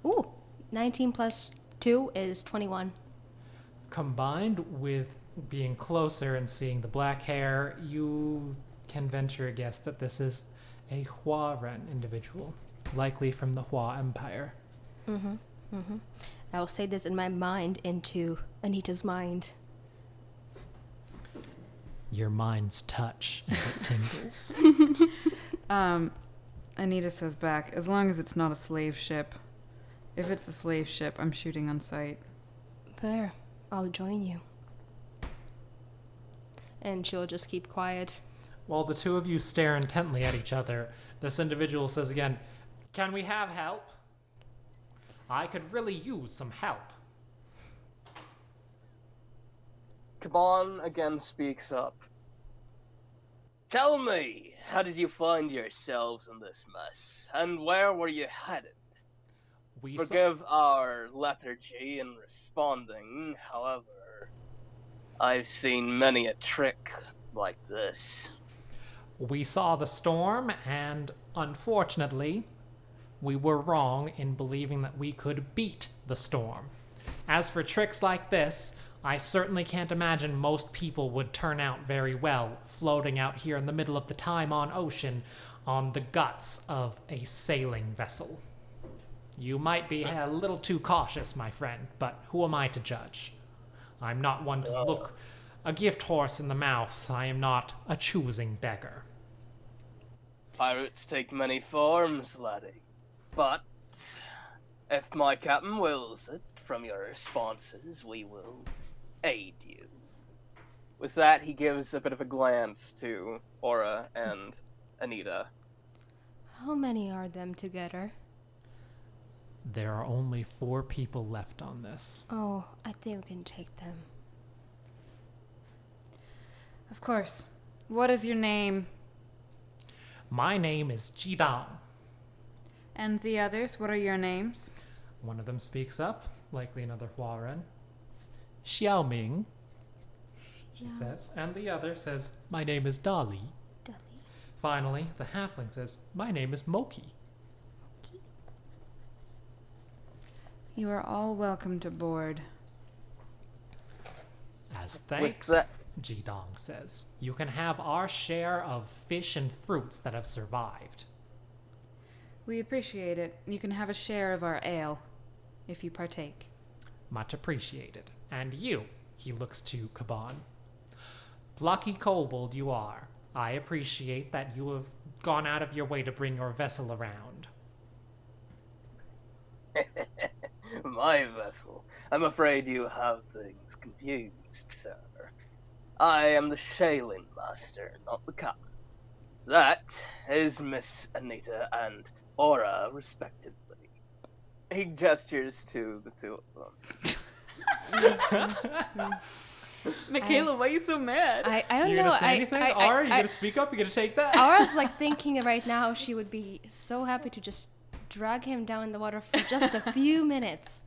Ooh, 19 plus 2 is 21. Combined with being closer and seeing the black hair, you can venture a guess that this is a Huaren individual, likely from the Hua Empire. I will say this in my mind into Anita's mind. Your mind's touch and it tingles. Anita says back, as long as it's not a slave ship. If it's a slave ship, I'm shooting on sight. Fair. I'll join you. And she'll just keep quiet. While the two of you stare intently at each other, this individual says again, "Can we have help? I could really use some help." Caban again speaks up. Tell me, how did you find yourselves in this mess, and where were you headed? Forgive our lethargy in responding, however, I've seen many a trick like this. We saw the storm, and unfortunately, we were wrong in believing that we could beat the storm. As for tricks like this, I certainly can't imagine most people would turn out very well floating out here in the middle of the Taimon Ocean on the guts of a sailing vessel. You might be a little too cautious, my friend, but who am I to judge? I'm not one to look a gift horse in the mouth. I am not a choosing beggar. Pirates take many forms, laddie. But if my captain wills it, from your responses, we will aid you. With that, he gives a bit of a glance to Aura and Anita. How many are them together? There are only 4 people left on this. Oh, I think we can take them. Of course. What is your name? My name is Jidang. And the others, what are your names? One of them speaks up, likely another Huaren. Xiaoming, she says, and the other says, "My name is Dali." Finally, the halfling says, "My name is Moki." You are all welcome to board. As thanks, Jidong says, "you can have our share of fish and fruits that have survived." We appreciate it. You can have a share of our ale, if you partake. Much appreciated. And you, he looks to Caban. Plucky kobold you are. I appreciate that you have gone out of your way to bring your vessel around. My vessel. I'm afraid you have things confused, sir. I am the sailing master, not the captain. That is Miss Anita and Aura, respectively. He gestures to the two of them. Michaela, why are you so mad? I don't You know. gonna say anything? Aura, you gonna speak up? You gonna take that? Aura's like thinking right now she would be so happy to just drag him down in the water for just a few minutes.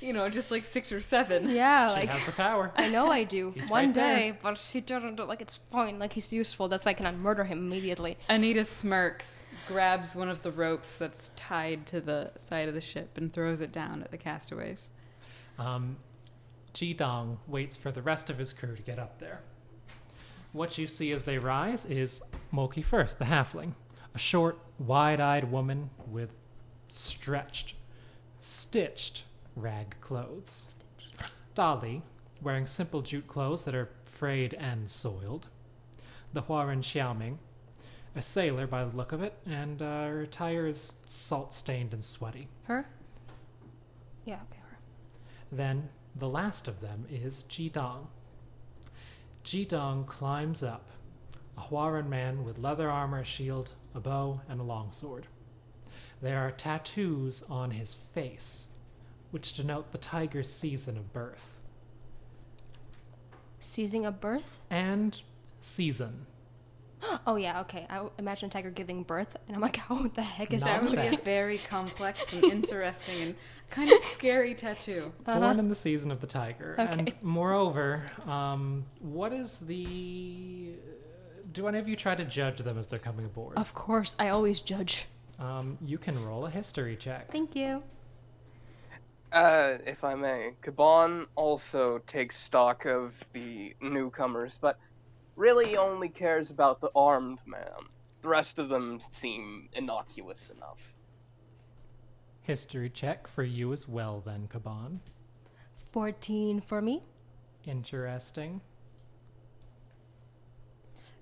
You know, just like 6 or 7. Yeah, She like has the power. I know I do. He's One right there. day, but she doesn't. Like it's fine. Like he's useful. That's why I cannot murder him immediately. Anita smirks. grabs one of the ropes that's tied to the side of the ship and throws it down at the castaways. Ji-dong waits for the rest of his crew to get up there. What you see as they rise is Moki first, the halfling, a short, wide-eyed woman with stitched rag clothes. Dali, wearing simple jute clothes that are frayed and soiled. The Huaren Xiaoming, a sailor by the look of it, and her attire is salt-stained and sweaty. Her? Yeah, okay, her. Then, the last of them is Ji-dong. Ji-dong climbs up, a Huaren man with leather armor, a shield, a bow, and a longsword. There are tattoos on his face, which denote the tiger's season of birth. Season of birth? And season. Oh, yeah, okay. I imagine a tiger giving birth, and I'm like, how the heck is Not that? bad. A very complex and interesting and kind of scary tattoo. Born in the season of the tiger. Okay. And moreover, what is the... Do any of you try to judge them as they're coming aboard? Of course, I always judge. You can roll a history check. Thank you. If I may, Kaban also takes stock of the newcomers, but really only cares about the armed man. The rest of them seem innocuous enough. History check for you as well then, Kaban. 14 for me. Interesting.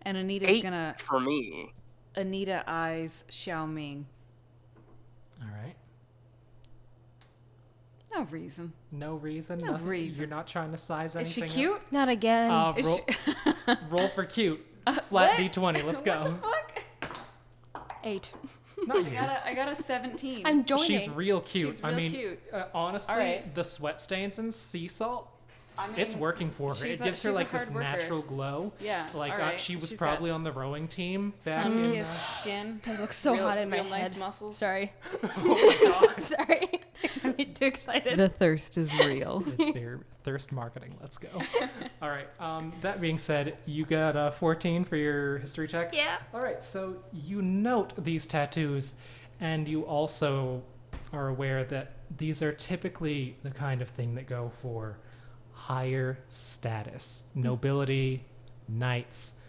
And Anita's 8 gonna... for me. Anita eyes Xiaoming. All right. No reason. No reason? No Nothing? reason. You're not trying to size Is she anything up? cute? Not again. Is Roll, she... roll for cute. Flat what? D20. Let's go. What the fuck? 8. Not you. I got a 17. I'm joining. She's real cute. She's I real mean, cute. honestly, All right. the sweat stains and sea salt, I mean, it's working for her. she's It gives her she's a like this hard worker. natural glow. Yeah, Like all right. she was She's probably got on the rowing team back in. sun-kissed skin. It looks so real, hot in my real head. nice muscles. Sorry. Oh my god. Sorry. I'm too excited. The thirst is real. It's very thirst marketing. Let's go. All right. That being said, you got 14 for your history check. Yeah. All right. So you note these tattoos, and you also are aware that these are typically the kind of thing that go for higher status, nobility, knights,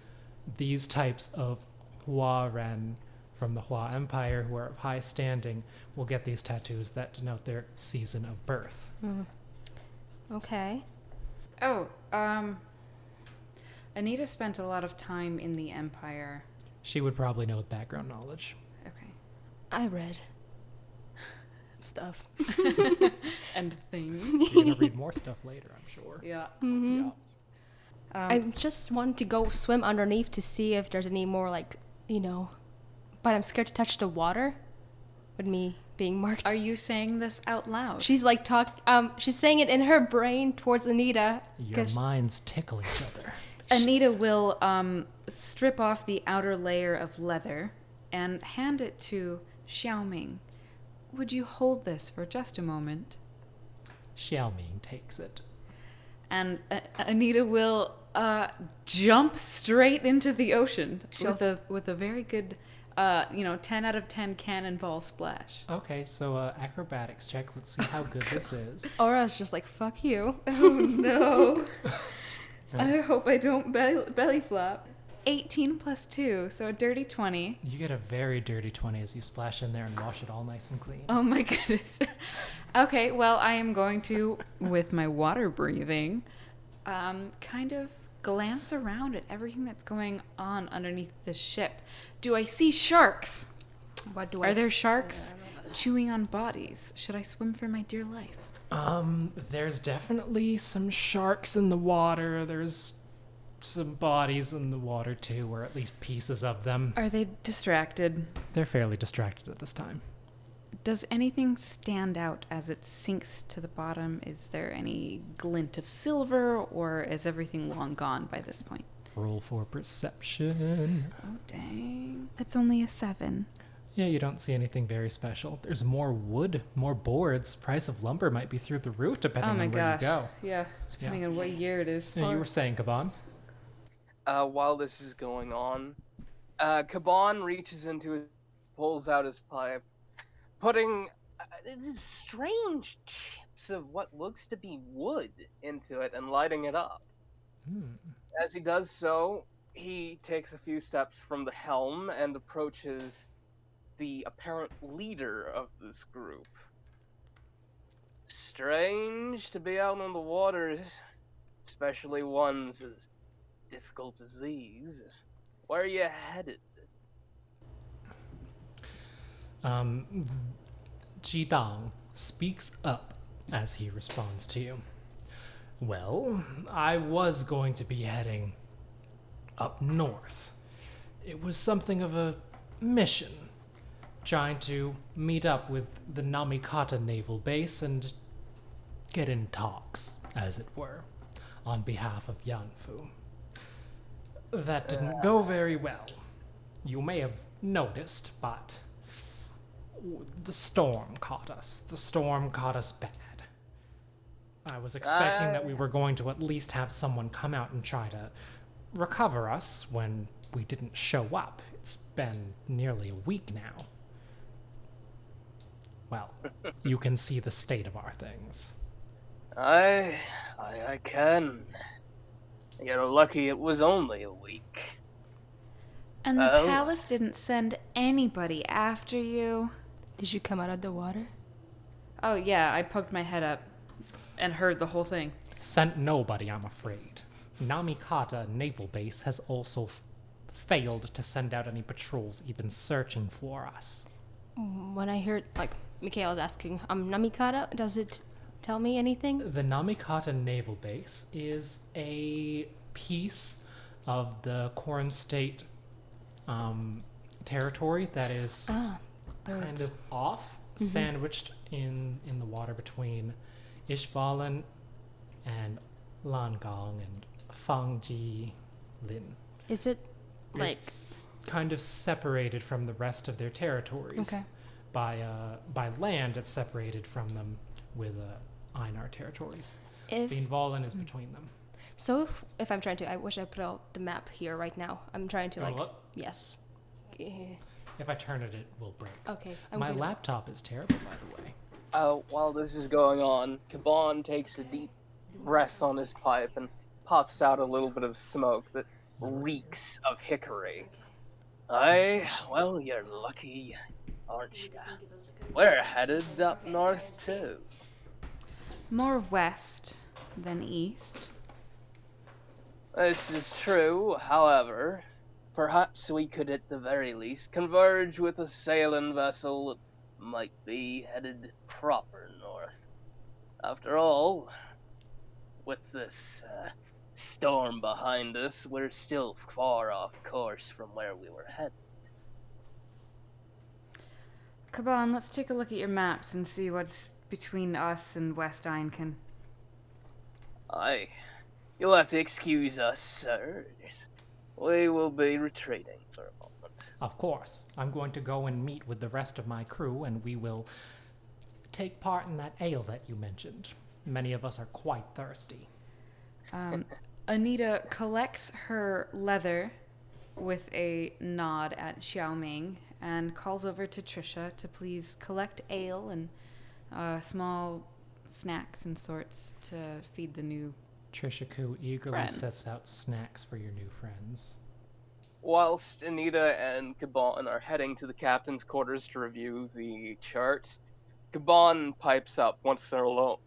these types of Huaren from the Hua Empire who are of high standing will get these tattoos that denote their season of birth. Okay. Oh, Anita spent a lot of time in the Empire. She would probably know with background knowledge. Okay. I read stuff. And things. You're going to read more stuff later, I'm sure. Yeah. Yeah. I just want to go swim underneath to see if there's any more, like, but I'm scared to touch the water with me being marked. Are you saying this out loud? She's like she's saying it in her brain towards Anita. Your 'cause- minds tickle each other. Anita will strip off the outer layer of leather and hand it to Xiaoming. Would you hold this for just a moment? Xiaoming takes it. And Anita will jump straight into the ocean with a very good, 10 out of 10 cannonball splash. Okay, so acrobatics check. Let's see how good this is. Aura's just like, fuck you. Oh no! I hope I don't belly flop. 18 plus 2, so a dirty 20. You get a very dirty 20 as you splash in there and wash it all nice and clean. Oh my goodness. Okay, well, I am going to, with my water breathing, kind of glance around at everything that's going on underneath the ship. Do I see sharks? What do Are there sharks chewing on bodies? Should I swim for my dear life? There's definitely some sharks in the water. There's some bodies in the water too, or at least pieces of them. Are they distracted? They're fairly distracted at this time. Does anything stand out as it sinks to the bottom? Is there any glint of silver, or is everything long gone by this point? Roll for perception. Oh, dang. That's only a 7. Yeah, you don't see anything very special. There's more wood, more boards. Price of lumber might be through the roof depending Oh my on where gosh. you go. Yeah, depending on what year it is. Yeah, you were saying, Kaban? While this is going on, Kaban reaches into his pulls out his pipe, putting these strange chips of what looks to be wood into it and lighting it up. Hmm. As he does so, he takes a few steps from the helm and approaches the apparent leader of this group. Strange to be out on the waters, especially ones as difficult as these. Where are you headed? Jidang speaks up as he responds to you. Well, I was going to be heading up north. It was something of a mission, trying to meet up with the Namikata naval base and get in talks, as it were, on behalf of Yanfu. That didn't go very well. You may have noticed, but the storm caught us. The storm caught us bad. I was expecting that we were going to at least have someone come out and try to recover us when we didn't show up. It's been nearly a week now. Well, you can see the state of our things. I can. You're lucky it was only a week. And the palace didn't send anybody after you? Did you come out of the water? Oh, yeah, I poked my head up and heard the whole thing. Sent nobody, I'm afraid. Namikata Naval Base has also failed to send out any patrols even searching for us. When I heard, like, Mikhail's asking, Namikata, does it tell me anything? The Namikata Naval Base is a piece of the Koran State territory that is kind of off, sandwiched in the water between Ishvalan and Langong and Fangji Lin. Is it, like... It's kind of separated from the rest of their territories. Okay. By land, it's separated from them with Einar territories. If... Beanvalen is between them. So if I'm trying to, I wish I put out the map here right now. I'm trying to, like... Look. Yes. If I turn it, it will break. Okay. My laptop is terrible, by the way. While this is going on, Kaban takes a deep breath on his pipe and puffs out a little bit of smoke that reeks of hickory. Well, you're lucky, aren't you? We're headed up north, too. More west than east. This is true, however. Perhaps we could at the very least converge with a sailing vessel that might be headed proper north. After all, with this storm behind us, we're still far off course from where we were headed. Kaban, let's take a look at your maps and see what's between us and West Einkin. Aye. You'll have to excuse us, sir. We will be retreating for a moment. Of course. I'm going to go and meet with the rest of my crew, and we will take part in that ale that you mentioned. Many of us are quite thirsty. Anita collects her leather with a nod at Xiaoming and calls over to Trisha to please collect ale and small snacks and sorts to feed the new Trisha eagerly friends. sets out snacks for your new friends. Whilst Anita and Kaban are heading to the captain's quarters to review the chart, Kaban pipes up once they're alone.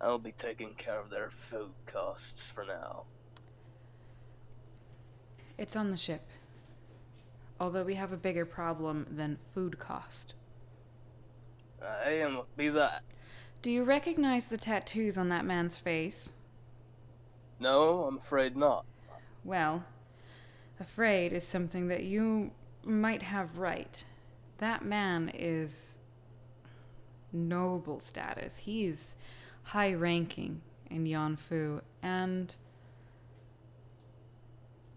I'll be taking care of their food costs for now. It's on the ship. Although we have a bigger problem than food cost. Aye, and what be that? Do you recognize the tattoos on that man's face? No, I'm afraid not. Well, afraid is something that you might have right. That man is noble status. He's high ranking in Yanfu, and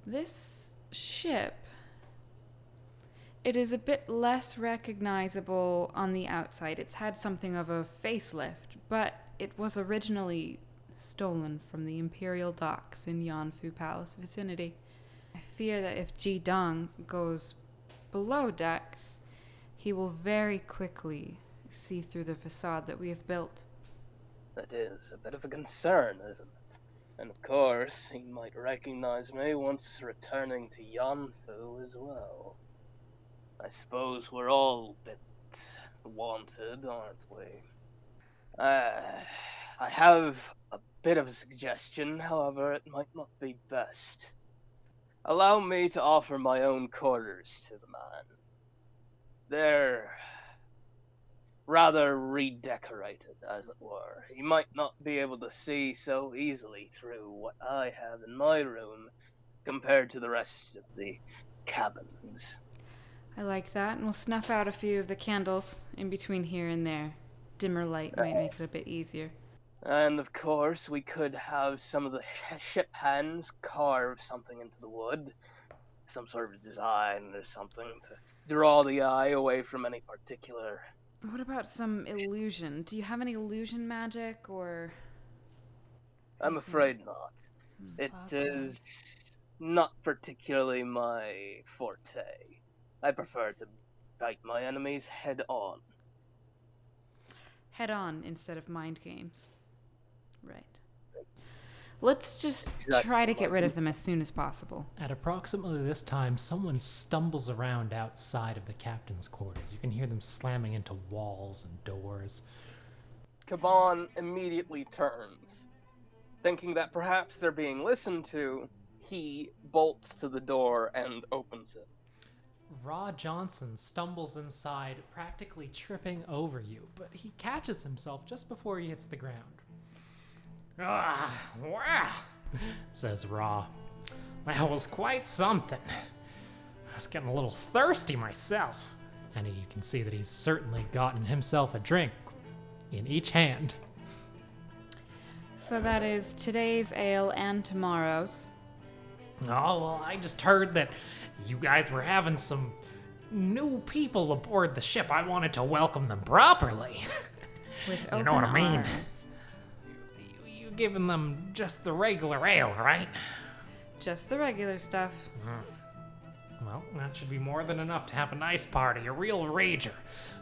this ship, it is a bit less recognizable on the outside. It's had something of a facelift, but it was originally stolen from the Imperial docks in Yanfu Palace vicinity. I fear that if Ji Dong goes below decks, he will very quickly see through the facade that we have built. That is a bit of a concern, isn't it? And of course, he might recognize me once returning to Yanfu as well. I suppose we're all a bit wanted, aren't we? I have a bit of a suggestion, however, it might not be best. Allow me to offer my own quarters to the man. They're rather redecorated, as it were. He might not be able to see so easily through what I have in my room compared to the rest of the cabins. I like that, and we'll snuff out a few of the candles in between here and there. Dimmer light might make it a bit easier. And of course, we could have some of the ship hands carve something into the wood, some sort of design or something to draw the eye away from any particular. What about some illusion? Do you have any illusion magic, or... I'm afraid not. It is not particularly my forte. I prefer to bite my enemies head on. Head on instead of mind games. Right. Let's just try to get rid of them as soon as possible. At approximately this time, someone stumbles around outside of the captain's quarters. You can hear them slamming into walls and doors. Kaban immediately turns. Thinking that perhaps they're being listened to, he bolts to the door and opens it. Raw Johnson stumbles inside, practically tripping over you, but he catches himself just before he hits the ground. Ah, wow, Says Raw. that was quite something. I was getting a little thirsty myself. And you can see that he's certainly gotten himself a drink in each hand. So that is today's ale and tomorrow's. Oh, well, I just heard that you guys were having some new people aboard the ship. I wanted to welcome them properly. With You know what I open mean? arms. You giving them just the regular ale, right? Just the regular stuff. Well, that should be more than enough to have a nice party, a real rager.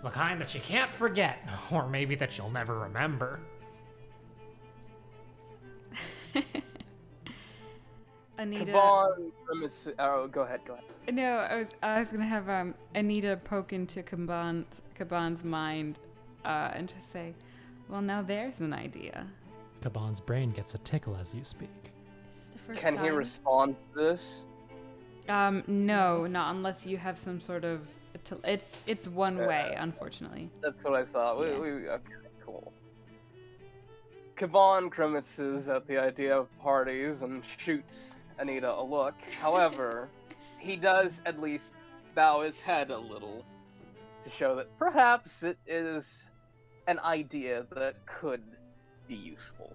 The kind that you can't forget, or maybe that you'll never remember. Anita. Kaban, go ahead. No, I was gonna have Anita poke into Kaban's mind and just say, well, now there's an idea. Kaban's brain gets a tickle as you speak. Is this the first Can time? he respond to this? No, not unless you have some sort of. It's one way, unfortunately. That's what I thought. Yeah. Okay, cool. Kaban grimaces at the idea of parties and shoots Anita a look. However, he does at least bow his head a little to show that perhaps it is an idea that could be useful.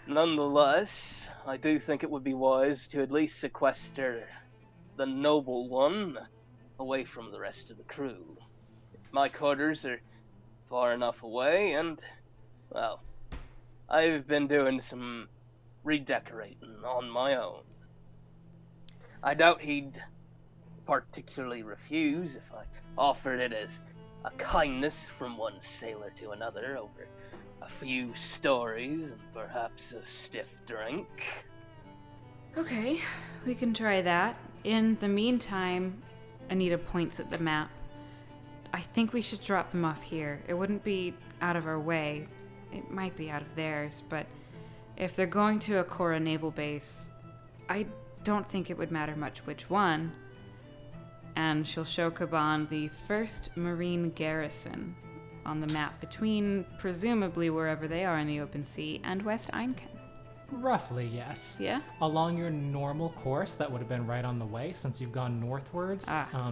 Nonetheless, I do think it would be wise to at least sequester the noble one away from the rest of the crew. My quarters are far enough away, and, well, I've been doing some redecorating on my own. I doubt he'd particularly refuse if I offered it as a kindness from one sailor to another over a few stories and perhaps a stiff drink. Okay, we can try that. In the meantime, Anita points at the map. I think we should drop them off here. It wouldn't be out of our way. It might be out of theirs, but if they're going to a Cora naval base, I don't think it would matter much which one. And she'll show Kaban the 1st Marine Garrison on the map between, presumably, wherever they are in the open sea and West Einkin. Roughly, yes. Yeah? Along your normal course, that would have been right on the way. Since you've gone northwards,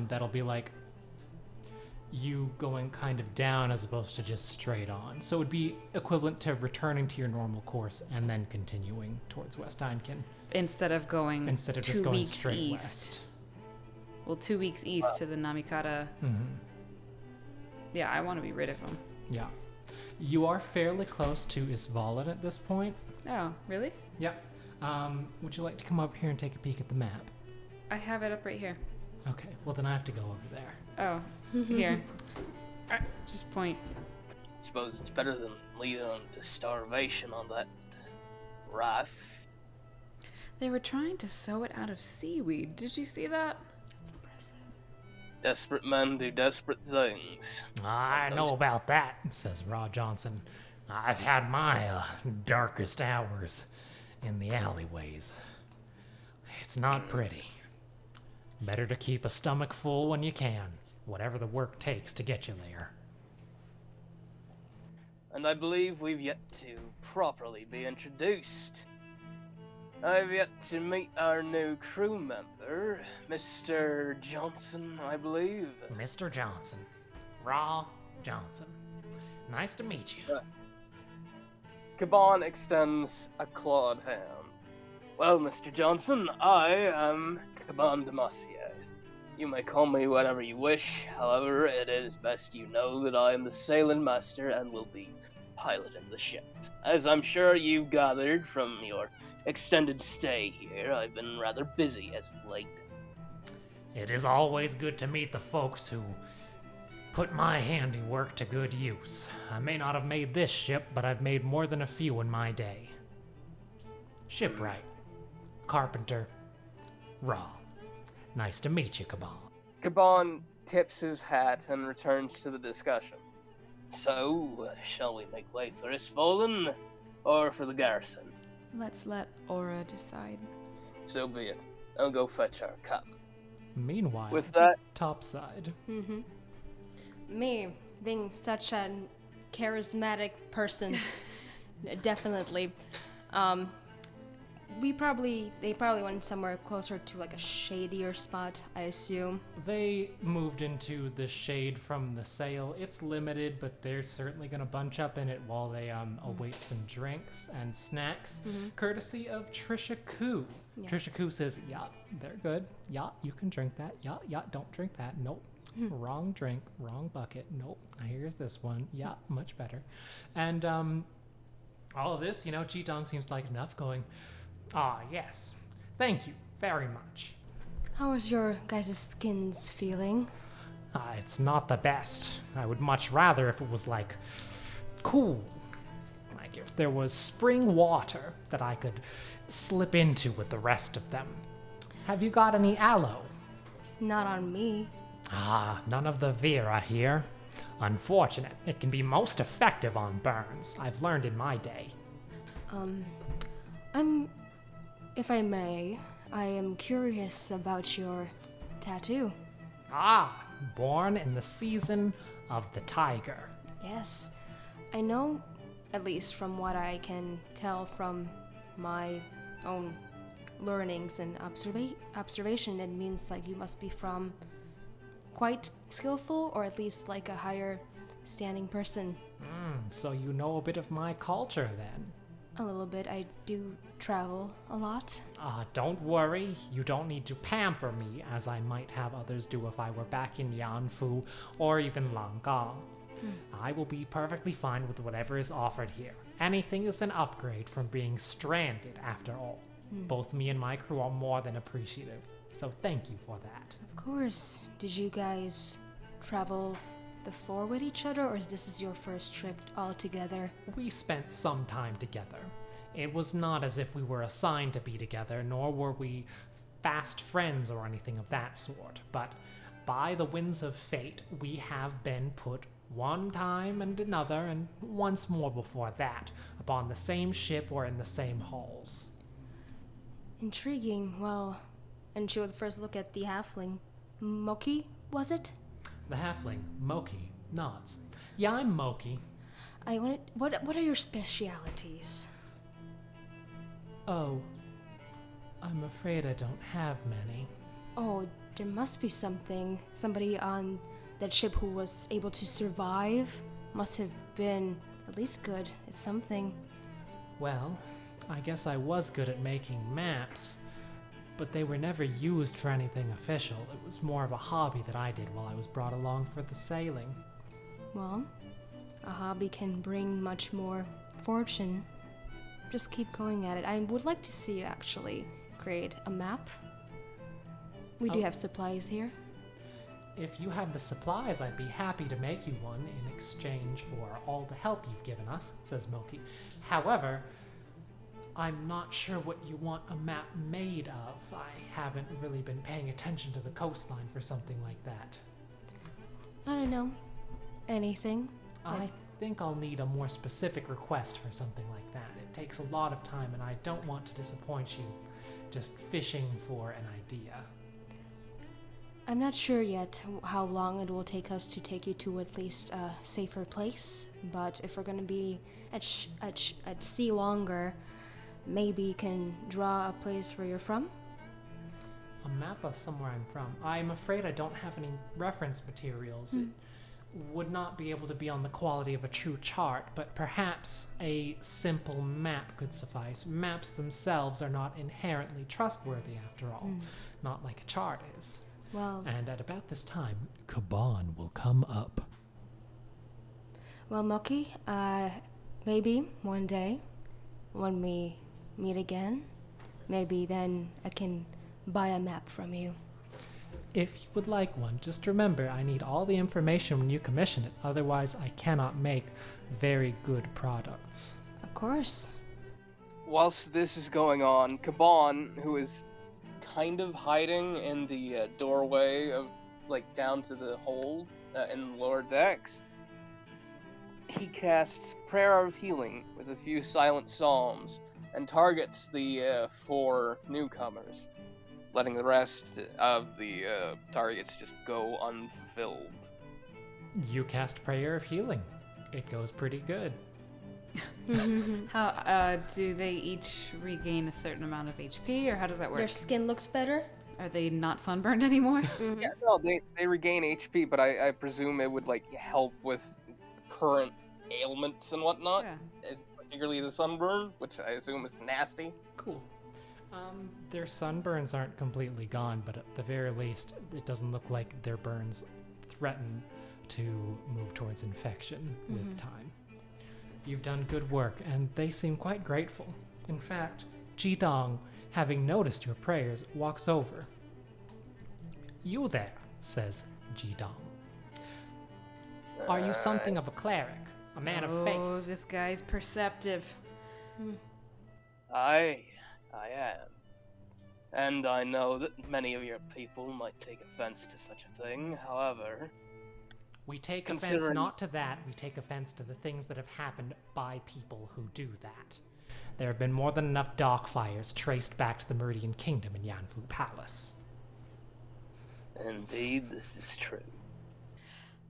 that'll be like you going kind of down as opposed to just straight on. So it would be equivalent to returning to your normal course and then continuing towards West Einkin. Instead of just 2 going weeks straight east. west. Well, 2 weeks east to the Namikata. Mm-hmm. Yeah, I want to be rid of them. Yeah. You are fairly close to Isvalid at this point. Oh, really? Yep. Would you like to come over here and take a peek at the map? I have it up right here. Okay, well then I have to go over there. Oh, here. Just point. Suppose it's better than leaving them to starvation on that raft. They were trying to sew it out of seaweed. Did you see that? That's impressive. Desperate men do desperate things. I know about that, says Raw Johnson. I've had my darkest hours in the alleyways. It's not pretty. Better to keep a stomach full when you can, whatever the work takes to get you there. And I believe we've yet to properly be introduced. I've yet to meet our new crew member, Mr. Johnson, I believe. Mr. Johnson. Raw Johnson. Nice to meet you. Caban extends a clawed hand. Well, Mr. Johnson, I am Caban Demacier. You may call me whatever you wish, however, it is best you know that I am the sailing master and will be piloting the ship. As I'm sure you've gathered from your extended stay here, I've been rather busy as of late. It is always good to meet the folks who put my handiwork to good use. I may not have made this ship, but I've made more than a few in my day. Shipwright. Carpenter. Raw. Nice to meet you, Caban. Caban tips his hat and returns to the discussion. So, shall we make way for Isfolin, or for the garrison? Let's let Aura decide. So be it. I'll go fetch our captain. Meanwhile, With that, topside. Me, being such a charismatic person, definitely. They probably went somewhere closer to like a shadier spot, I assume. They moved into the shade from the sail. It's limited, but they're certainly going to bunch up in it while they await some drinks and snacks, courtesy of Trisha Koo. Yes. Trisha Koo says, yeah, they're good. Yeah, you can drink that. Yeah, don't drink that. Nope. Wrong drink, wrong bucket. Nope. Here's this one. Yeah, much better. And all of this, Jitong seems like enough going, Ah, yes. Thank you very much. How is your guys' skins feeling? It's not the best. I would much rather if it was like cool. Like if there was spring water that I could slip into with the rest of them. Have you got any aloe? Not on me. None of the veer, I hear. Unfortunate. It can be most effective on burns. I've learned in my day. If I may, I am curious about your tattoo. Born in the season of the tiger. Yes, I know, at least from what I can tell from my own learnings and observation, it means like you must be from quite skillful, or at least like a higher standing person. so you know a bit of my culture then. A little bit. I do travel a lot. Don't worry. You don't need to pamper me as I might have others do if I were back in Yanfu or even Langgang. I will be perfectly fine with whatever is offered here. Anything is an upgrade from being stranded, after all. Both me and my crew are more than appreciative, so thank you for that. Of course. Did you guys travel before with each other, or is this your first trip all together? We spent some time together. It was not as if we were assigned to be together, nor were we fast friends or anything of that sort, but by the winds of fate, we have been put one time and another, and once more before that, upon the same ship or in the same halls. Intriguing. Well, and she would first look at the halfling. Moki, was it? The halfling, Moki, nods. Yeah, I'm Moki. What are your specialities? Oh, I'm afraid I don't have many. Oh, there must be somebody on that ship who was able to survive. Must have been at least good at something. Well, I guess I was good at making maps, but they were never used for anything official. It was more of a hobby that I did while I was brought along for the sailing. Well, a hobby can bring much more fortune. Just keep going at it. I would like to see you actually create a map. We do have supplies here. If you have the supplies, I'd be happy to make you one in exchange for all the help you've given us, says Moki. However, I'm not sure what you want a map made of. I haven't really been paying attention to the coastline for something like that. I don't know. Anything. I think I'll need a more specific request for something like that. It takes a lot of time, and I don't want to disappoint you just fishing for an idea. I'm not sure yet how long it will take us to take you to at least a safer place, but if we're going to be at sea longer, maybe you can draw a place where you're from? A map of somewhere I'm from. I'm afraid I don't have any reference materials. It would not be able to be on the quality of a true chart, but perhaps a simple map could suffice. Maps themselves are not inherently trustworthy, after all. Not like a chart is. Well, And at about this time, Kaban will come up. well, Moki, maybe one day when we meet again, maybe then I can buy a map from you. If you would like one, just remember I need all the information when you commission it, otherwise I cannot make very good products. Of course. Whilst this is going on, Kaban, who is kind of hiding in the doorway of, like, down to the hold in the lower decks, he casts Prayer of Healing with a few silent psalms and targets the 4 newcomers, letting the rest of the targets just go unfulfilled. You cast Prayer of Healing. It goes pretty good. How do they each regain a certain amount of HP, or how does that work? Their skin looks better. Are they not sunburned anymore? Yeah, no, they regain HP, but I presume it would, like, help with current ailments and whatnot. Yeah. Particularly the sunburn, which I assume is nasty. Cool. Their sunburns aren't completely gone, but at the very least, it doesn't look like their burns threaten to move towards infection with time. You've done good work, and they seem quite grateful. In fact, Jidong, having noticed your prayers, walks over. You there, says Jidong. Are you something of a cleric? A man of Oh, faith? this guy's perceptive. I am. And I know that many of your people might take offense to such a thing, however... We take offense Considering- not to that, we take offense to the things that have happened by people who do that. There have been more than enough dark fires traced back to the Meridian Kingdom in Yanfu Palace. Indeed, this is true.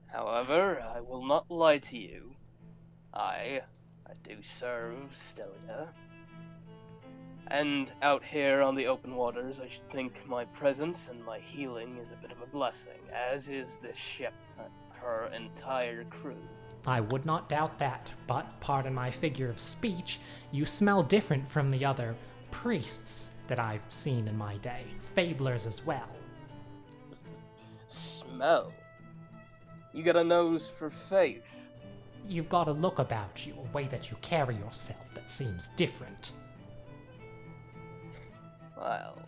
However, I will not lie to you. I do serve Stoda. And out here on the open waters, I should think my presence and my healing is a bit of a blessing, as is this ship and her entire crew. I would not doubt that, but pardon my figure of speech, you smell different from the other priests that I've seen in my day, fablers as well. Smell? You got a nose for faith. You've got a look about you, a way that you carry yourself that seems different. Well,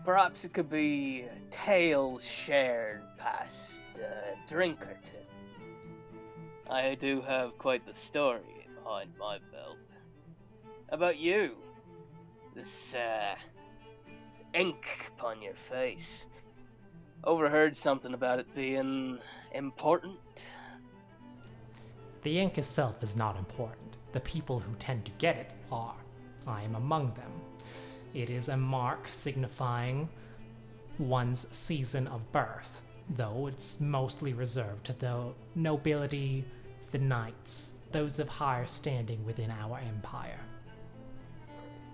perhaps it could be tales shared past a drink or two. I do have quite the story behind my belt. About you, this ink upon your face. Overheard something about it being important. The ink itself is not important. The people who tend to get it are. I am among them. It is a mark signifying one's season of birth, though it's mostly reserved to the nobility, the knights, those of higher standing within our empire.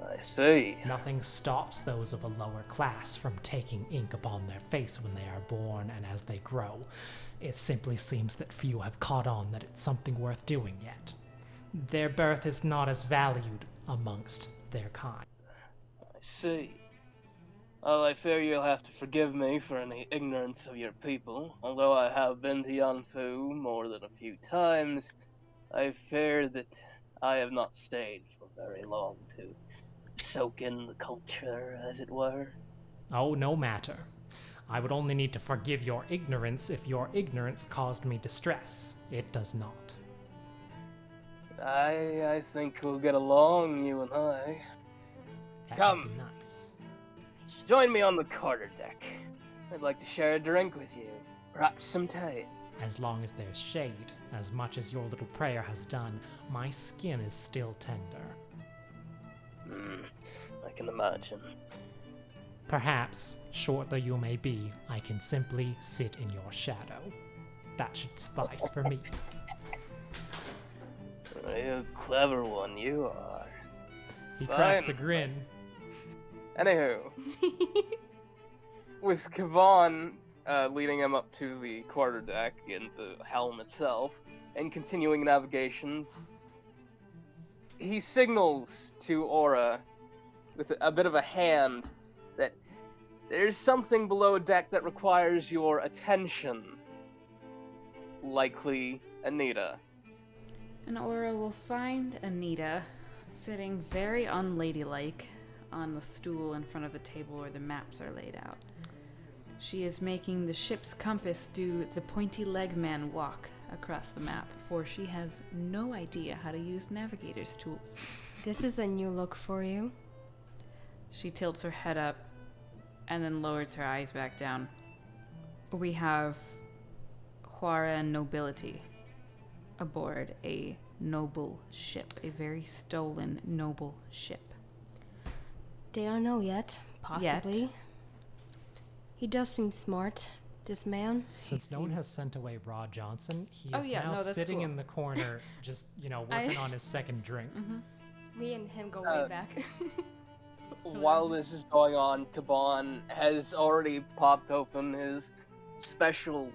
I see. Nothing stops those of a lower class from taking ink upon their face when they are born and as they grow. It simply seems that few have caught on that it's something worth doing yet. Their birth is not as valued amongst their kind. I see. Well, I fear you'll have to forgive me for any ignorance of your people. Although I have been to Yanfu more than a few times, I fear that I have not stayed for very long to soak in the culture, as it were. Oh, no matter. I would only need to forgive your ignorance if your ignorance caused me distress. It does not. I think we'll get along, you and I. That Come. would be nice. Join me on the quarterdeck. I'd like to share a drink with you. Perhaps some tea. As long as there's shade, as much as your little prayer has done, my skin is still tender. I can imagine. Perhaps, short though you may be, I can simply sit in your shadow. That should suffice for me. You're a clever one, you are. He Fine. cracks a grin. Anywho, with Kavan leading him up to the quarterdeck in the helm itself, and continuing navigation, he signals to Aura with a bit of a hand that there's something below deck that requires your attention. Likely Anita. And Aura will find Anita sitting very unladylike on the stool in front of the table where the maps are laid out. She is making the ship's compass do the pointy leg man walk across the map, for she has no idea how to use navigator's tools. This is a new look for you. She tilts her head up and then lowers her eyes back down. We have Huara and nobility aboard a noble ship, a very stolen noble ship. They don't know yet, possibly. He does seem smart, this man. Since no one has sent away Rod Johnson, he Oh, is yeah, now no, that's sitting cool. in the corner, just, working on his second drink. Me and him go way back. While this is going on, Kaban has already popped open his special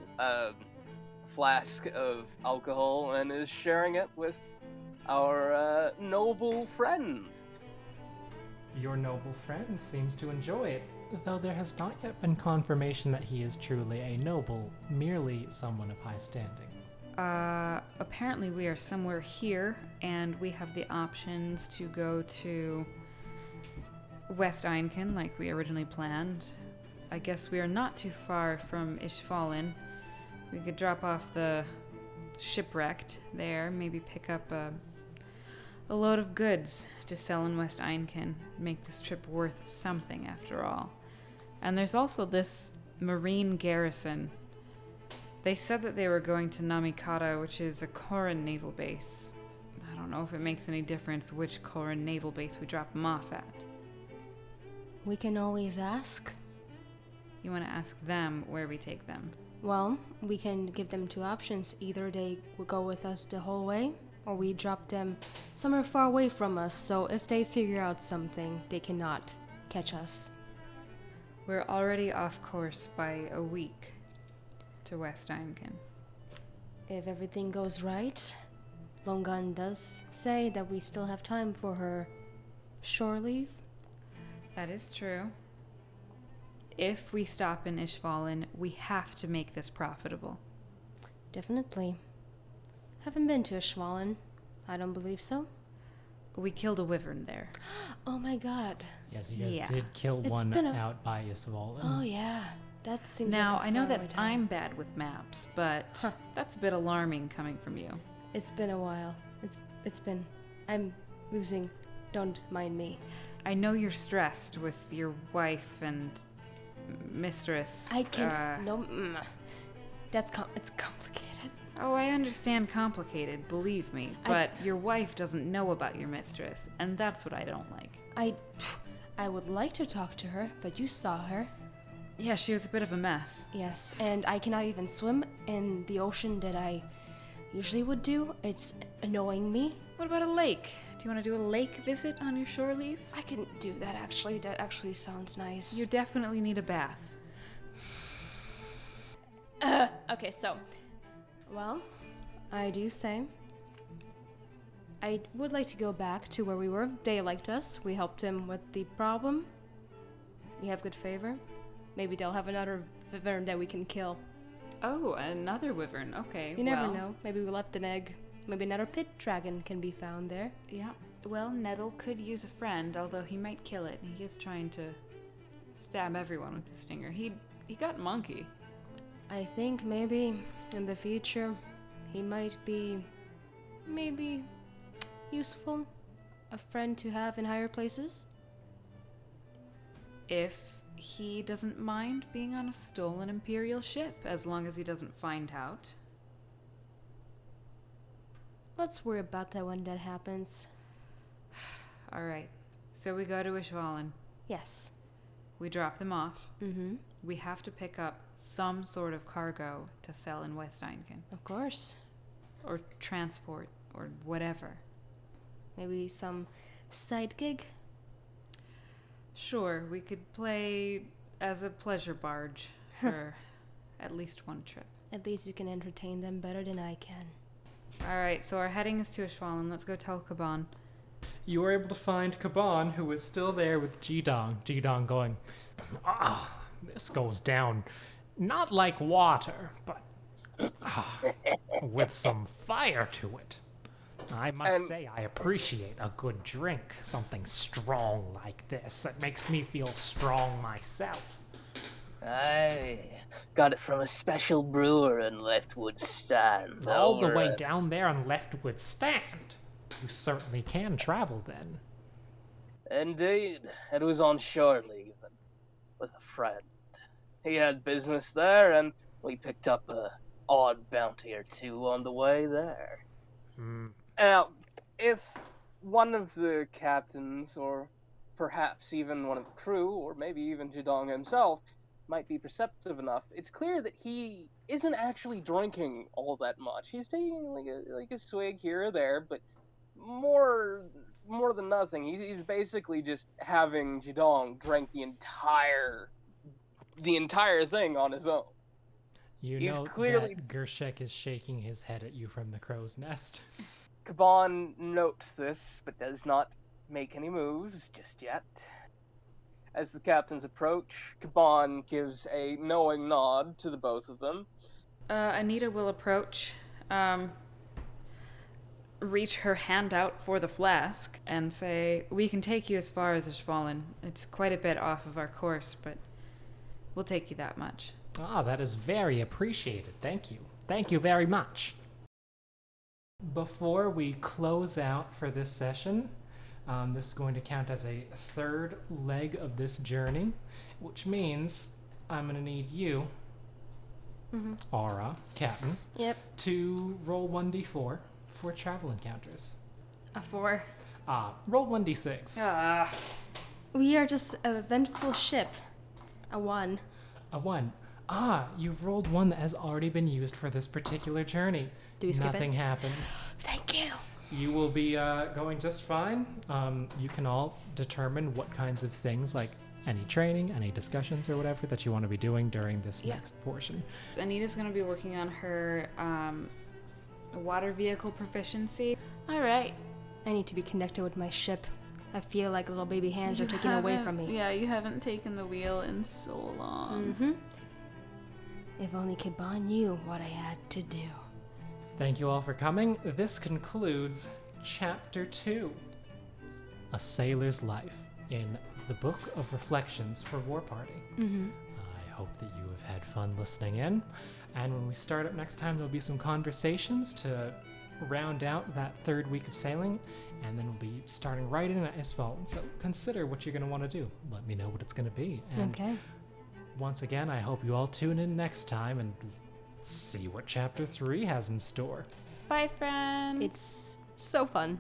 flask of alcohol and is sharing it with our noble friend. Your noble friend seems to enjoy it, though there has not yet been confirmation that he is truly a noble, merely someone of high standing. Apparently we are somewhere here, and we have the options to go to West Einkin, like we originally planned. I guess we are not too far from Ishfallen. We could drop off the shipwrecked there, maybe pick up a load of goods to sell in West Einkin, make this trip worth something after all. And there's also this marine garrison. They said that they were going to Namikata, which is a Koran naval base. I don't know if it makes any difference which Koran naval base we drop them off at. We can always ask. You want to ask them where we take them? Well, we can give them two options. Either they will go with us the whole way, or we drop them somewhere far away from us, so if they figure out something, they cannot catch us. We're already off course by a week to West Einkin. If everything goes right, Longan does say that we still have time for her shore leave. That is true. If we stop in Ishfallen, we have to make this profitable. Definitely. Haven't been to Ishwallen. I don't believe so. We killed a wyvern there. Oh my god. Yes, you guys Yeah. did kill It's one been out by Isvalin. Oh yeah. That seems Now, like a I know faraway that time. I'm bad with maps, but that's a bit alarming coming from you. It's been a while. It's been. I'm losing. Don't mind me. I know you're stressed with your wife and mistress. I can no. That's it's complicated. Oh, I understand complicated, believe me, but your wife doesn't know about your mistress, and that's what I don't like. I would like to talk to her, but you saw her. Yeah, she was a bit of a mess. Yes, and I cannot even swim in the ocean that I usually would do. It's annoying me. What about a lake? Do you want to do a lake visit on your shore leave? I can do that actually. That actually sounds nice. You definitely need a bath. Okay, so. Well, I do say. I would like to go back to where we were. They liked us. We helped him with the problem. We have good favor. Maybe they'll have another wyvern that we can kill. Oh, another wyvern. Okay. You never know. Maybe we left an egg. Maybe another pit dragon can be found there. Yeah. Well, Nettle could use a friend, although he might kill it. He is trying to stab everyone with the stinger. He'd he got monkey. I think maybe in the future he might be maybe useful, a friend to have in higher places. If he doesn't mind being on a stolen Imperial ship, as long as he doesn't find out. Let's worry about that when that happens. Alright, so we go to Ishvalan. Yes. We drop them off. Mm-hmm. We have to pick up some sort of cargo to sell in West Einkin. Of course. Or transport, or whatever. Maybe some side gig? Sure, we could play as a pleasure barge for at least one trip. At least you can entertain them better than I can. Alright, so our heading is to Ishvalan. Let's go tell Kaban. You were able to find Kaban, who was still there with Jidong. Jidong going, This goes down not like water, but with some fire to it. I must say I appreciate a good drink, something strong like this. It makes me feel strong myself. I got it from a special brewer in Leftwood Stand. All the way down there on Leftwood Stand. You certainly can travel then. Indeed, it was on shore leave with a friend. He had business there, and we picked up a odd bounty or two on the way there. Now, if one of the captains, or perhaps even one of the crew, or maybe even Jidong himself, might be perceptive enough, it's clear that he isn't actually drinking all that much. He's taking like a swig here or there, but more than nothing, he's basically just having Jidong drink the entire thing on his own. you He's know clearly- that Gershek is shaking his head at you from the crow's nest. Kaban notes this, but does not make any moves just yet. As the captains approach, Kaban gives a knowing nod to the both of them. Anita will approach, reach her hand out for the flask, and say, "We can take you as far as Ishvalan. It's quite a bit off of our course, but we'll take you that much." That is very appreciated. Thank you. Thank you very much. Before we close out for this session, this is going to count as a third leg of this journey, which means I'm going to need you, Aura, Captain, Yep. to roll 1d4 for travel encounters. A 4. Roll 1d6. We are just a eventful ship. A 1. A 1. You've rolled one that has already been used for this particular journey. Do we skip Nothing it? happens. Thank you. You will be going just fine. You can all determine what kinds of things, like any training, any discussions, or whatever that you want to be doing during this next portion. Anita's going to be working on her water vehicle proficiency. All right. I need to be connected with my ship. I feel like little baby hands are taken away from me. Yeah, you haven't taken the wheel in so long. Mm-hmm. If only Kaban knew what I had to do. Thank you all for coming. This concludes Chapter 2, A Sailor's Life, in the Book of Reflections for Warparty. I hope that you have had fun listening in, and when we start up next time, there'll be some conversations to round out that third week of sailing, and then we'll be starting right in at Isfahan. So consider what you're going to want to do. Let me know what it's going to be. And Okay. once again, I hope you all tune in next time and see what Chapter 3 has in store. Bye, friends. It's so fun.